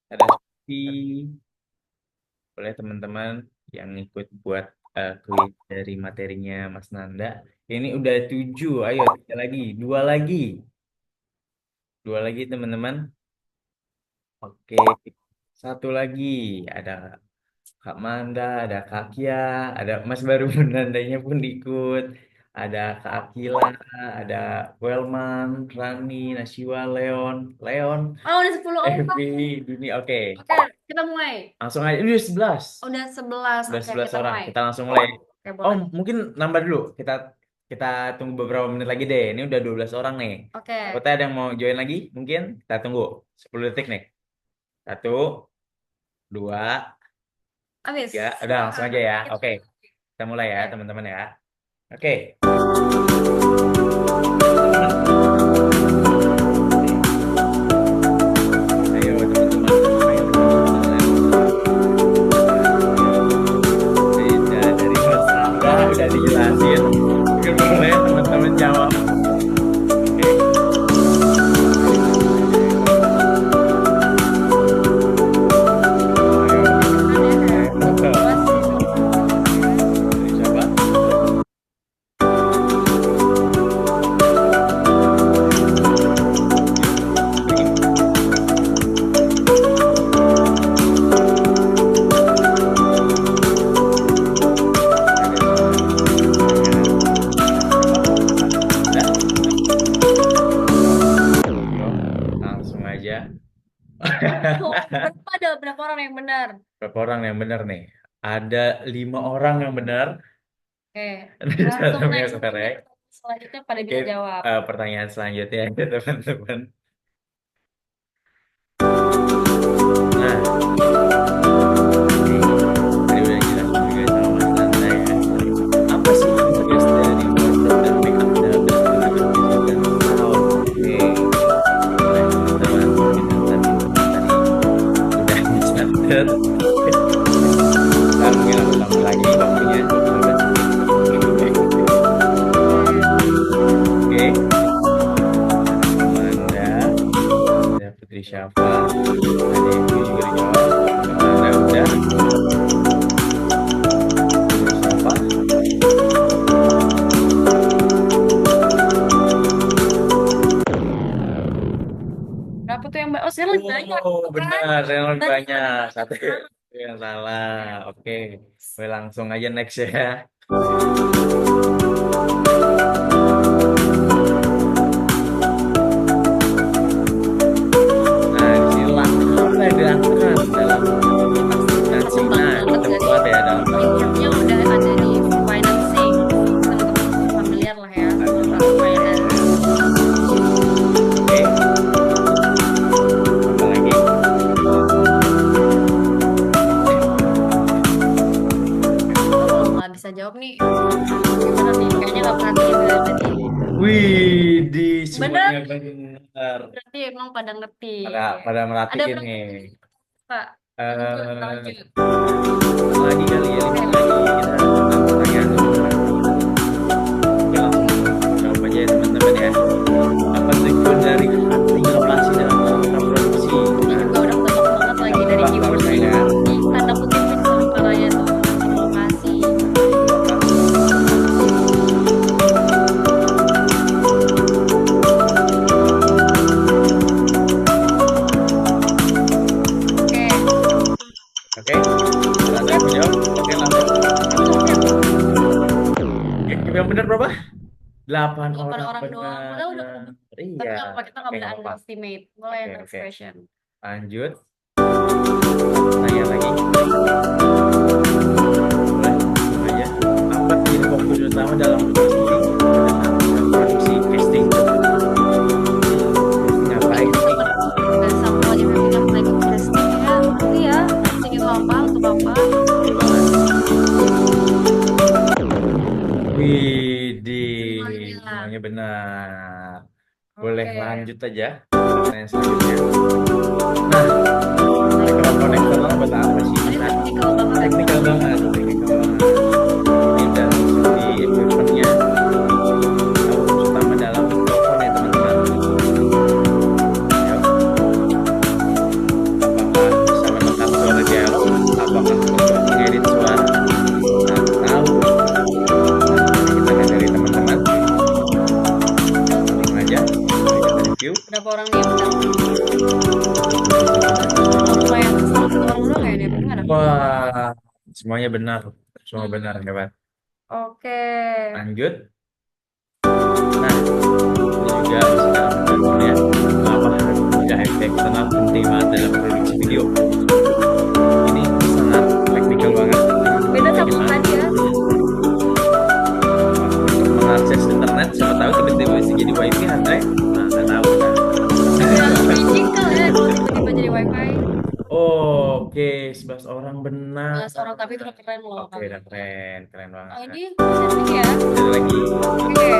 Ada Sufi, boleh teman-teman yang ikut buat kuis dari materinya Mas Nanda. Ini udah 7, ayo 3 lagi, 2 lagi, 2 lagi teman-teman. Oke, satu lagi ada Kak Manda, ada Kak Kia, ada Mas baru Nandanya pun ikut, ada Kak Akila, ada Welman, Rani, Nasiwa, Leon, Oh, udah 10 orang. Evi, Duni. Oke, Oke, kita mulai. langsung aja. Ini udah 11. Udah 11. Udah Oke, 11 kita orang. mulai. Kita langsung mulai. Oke, Oh, boleh. mungkin nambah dulu. Kita tunggu beberapa menit lagi deh. Ini udah 12 orang nih. Oke, Takutnya ada yang mau join lagi? Mungkin kita tunggu 10 detik nih. Satu, dua, tiga. habis. Udah langsung aja ya. Oke, kita mulai ya Oke. teman-teman ya. Oke, ayo teman-teman, ayo beda dari Mas Angga udah dijelasin. Mungkin boleh teman-teman jawab. Oke. Ayo. Siapa? Langsung aja. Berapa orang yang benar? Berapa orang yang benar nih? Ada 5 orang yang benar. Oke, Satu langsung yang next. correct. Selanjutnya pada Oke, bisa jawab. pertanyaan selanjutnya ya teman-teman. Nah, ini tadi udah jelas juga sama Mas Nanda ya. Apa sih tugas dari wasit dan backup dalam bertugas sound? Oke, boleh teman-teman mungkin tadi udah dicatat. Sekarang mungkin aku tambah lagi waktunya 15 menit. Oke, Amanda, ada Putri Syafa, ada Ibu juga dijawab. Amanda udah, Putri Syafa. Berapa tuh yang oh, saya lebih banyak. Oh, Tuh kan? benar, yang lebih Berarti banyak. Satu benar. yang salah. Oke, Oke, langsung aja next ya. bisa jawab nih. Gimana nih? Kayaknya nggak perhatiin dari tadi. Wih, di Bener, semuanya benar. berarti emang pada ngerti. Pada Ada merhatiin berapa nih. lagi, Pak? Eh, Lanjut. lagi kali ya, 5 Oke. lagi kita tentang pertanyaan teman-teman. Oke, langsung jawab aja ya teman-teman ya. Apa tujuan dari hunting lokasi dalam melakukan produksi? Ini Nah, juga udah banyak banget lagi dari gampang keyword harusnya nih. kan. Tanda kutip caranya tuh hunting lokasi. Oke. Oke, ada yang menjawab? Oke, langsung. Yang benar berapa? 8 8 orang orang doang. benar. Padahal udah kebetulan. Tapi Iya. nggak apa-apa, kita nggak Oke, boleh nggak apa-apa. underestimate. Boleh Oke, next oke. question. Lanjut. Tanya lagi. Boleh, aja. Apa menjadi fokus utama dalam produksi casting? Ngapain sih? Dan sama aja yang yang lagi casting ya. Nanti ya, casting itu apa, untuk apa. Betul banget. Widih, Semuanya. semuanya benar. Boleh Oke. lanjut aja. Pertanyaan selanjutnya. Nah, background connector buat apa sih? Ini Nah, technical banget ya. teknikal banget, teknikal banget. Ini udah langsung di equipmentnya. Fokus utama dalam mikrofon ya teman-teman. Ayo. Apakah bisa menekan suara dialog? Apakah untuk mengedit suara? Atau kita lihat dari teman-teman. Langsung aja kita review. Berapa orang nih yang benar? Oh, lumayan. Satu orang doang ya dia. Benar. Wah, semuanya benar. Semua benar, hebat. Oke. Lanjut. Nah, ini juga bisa dalam pertanyaan ya. Mengapa harga efek eksternal penting banget dalam produksi video? Ini sangat teknikal banget. Beda sama Gimana? tadi ya. Untuk mengakses internet, siapa tahu tiba-tiba bisa jadi wifi, Andre. Nah, nggak tahu kan. Yang critical ya kalau tiba-tiba jadi wifi. Oke, 11 orang benar. 11 orang, tapi itu udah keren loh. Oke, udah keren, keren banget. Oh, ini setting ya. Ada lagi. Oke.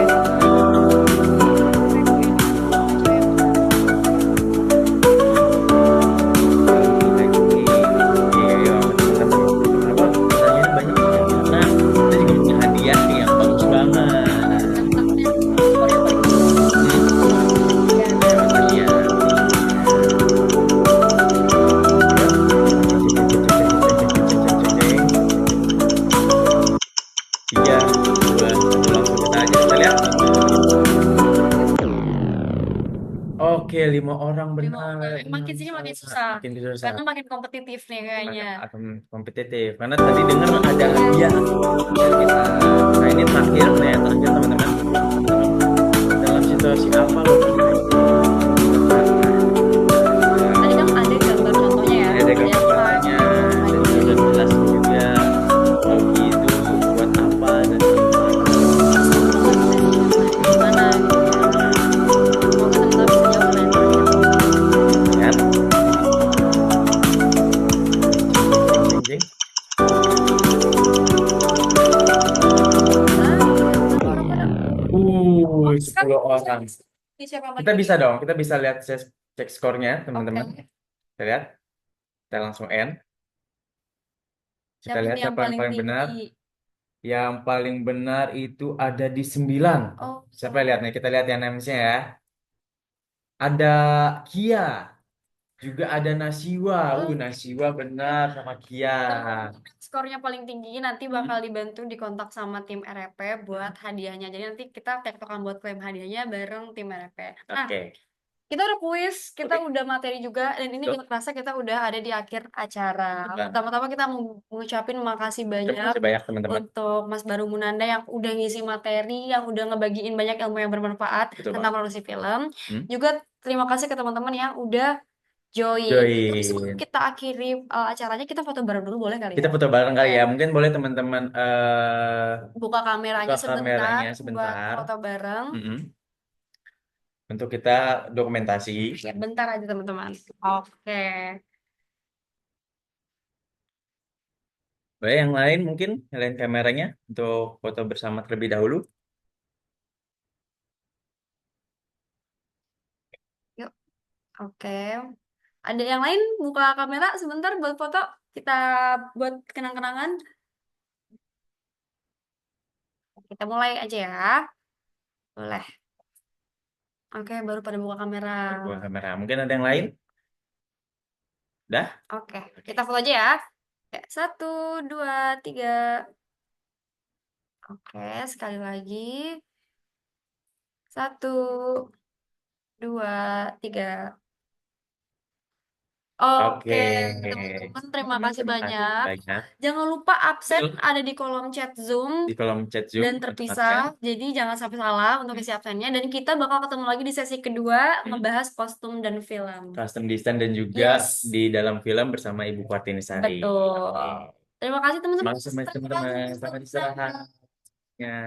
Oke, 5 orang benar. Makin sini makin susah. Makin susah. Karena makin kompetitif nih kayaknya. Akan kompetitif. Karena tadi dengar ada hadiah. Nah, ini terakhir nih, terakhir teman-teman. Dalam situasi apa lo? Tadi kan ada gambar contohnya ya. Ada gambarnya, dan sudah jelas juga lagi itu buat apa dan Gimana? Semoga teman-teman bisa jawab nanti. lihat. Jeng. Nah, 10 orang. ini siapa lagi? Kita bisa dong, kita bisa lihat cek skornya teman-teman. Oke. Kita lihat. Kita langsung end. Kita Siapa lihat nih yang siapa yang paling benar. tinggi? Yang paling benar itu ada di 9. Oh. Siapa lihat nih? Kita lihat yang namanya ya. Ada Kia. Juga ada Nasiwa. Nasiwa benar sama Kia. Skornya paling tinggi nanti bakal dibantu dikontak sama tim RP buat hadiahnya. Jadi nanti kita tektokan buat klaim hadiahnya bareng tim RP. Nah, Oke. kita udah kuis, kita Oke. udah materi juga, dan ini Betul. kita rasa kita udah ada di akhir acara. Betul. Pertama-tama kita mau mengucapin makasih Terima banyak kasih banyak teman-teman. untuk Mas Baru Munanda yang udah ngisi materi, yang udah ngebagiin banyak ilmu yang bermanfaat Betul tentang produksi film. Hmm. Juga terima kasih ke teman-teman yang udah join. Tapi sebelum kita akhiri acaranya, kita foto bareng dulu boleh kali Kita ya? foto bareng kali ya. Mungkin boleh teman-teman Buka kameranya buka kameranya sebentar sebentar. buat foto bareng. Untuk kita dokumentasi. Ya, bentar aja teman-teman. Oke. Boleh yang lain mungkin nyalain kameranya untuk foto bersama terlebih dahulu. Yuk, oke. Ada yang lain buka kamera sebentar buat foto. Kita buat kenang-kenangan. Kita mulai aja ya. Boleh. Oke, baru pada buka kamera. Buka kamera. Mungkin ada yang lain? Dah? Oke, kita foto aja ya. Oke, 1, 2, 3. Oke, sekali lagi. 1, 2, 3. Oke. Oke, teman-teman, terima kasih Terima kasih banyak. banyak. Jangan lupa absen Betul. ada di kolom chat Zoom Di kolom chat Zoom dan untuk absen. terpisah. Jadi jangan sampai salah untuk isi absennya. Dan kita bakal ketemu lagi di sesi kedua ngebahas kostum dan film. Custom design dan juga Yes, di dalam film bersama Ibu Kartini Sari. betul. Oke. Terima kasih teman-teman. Terima kasih teman-teman. Selamat istirahat. Ya.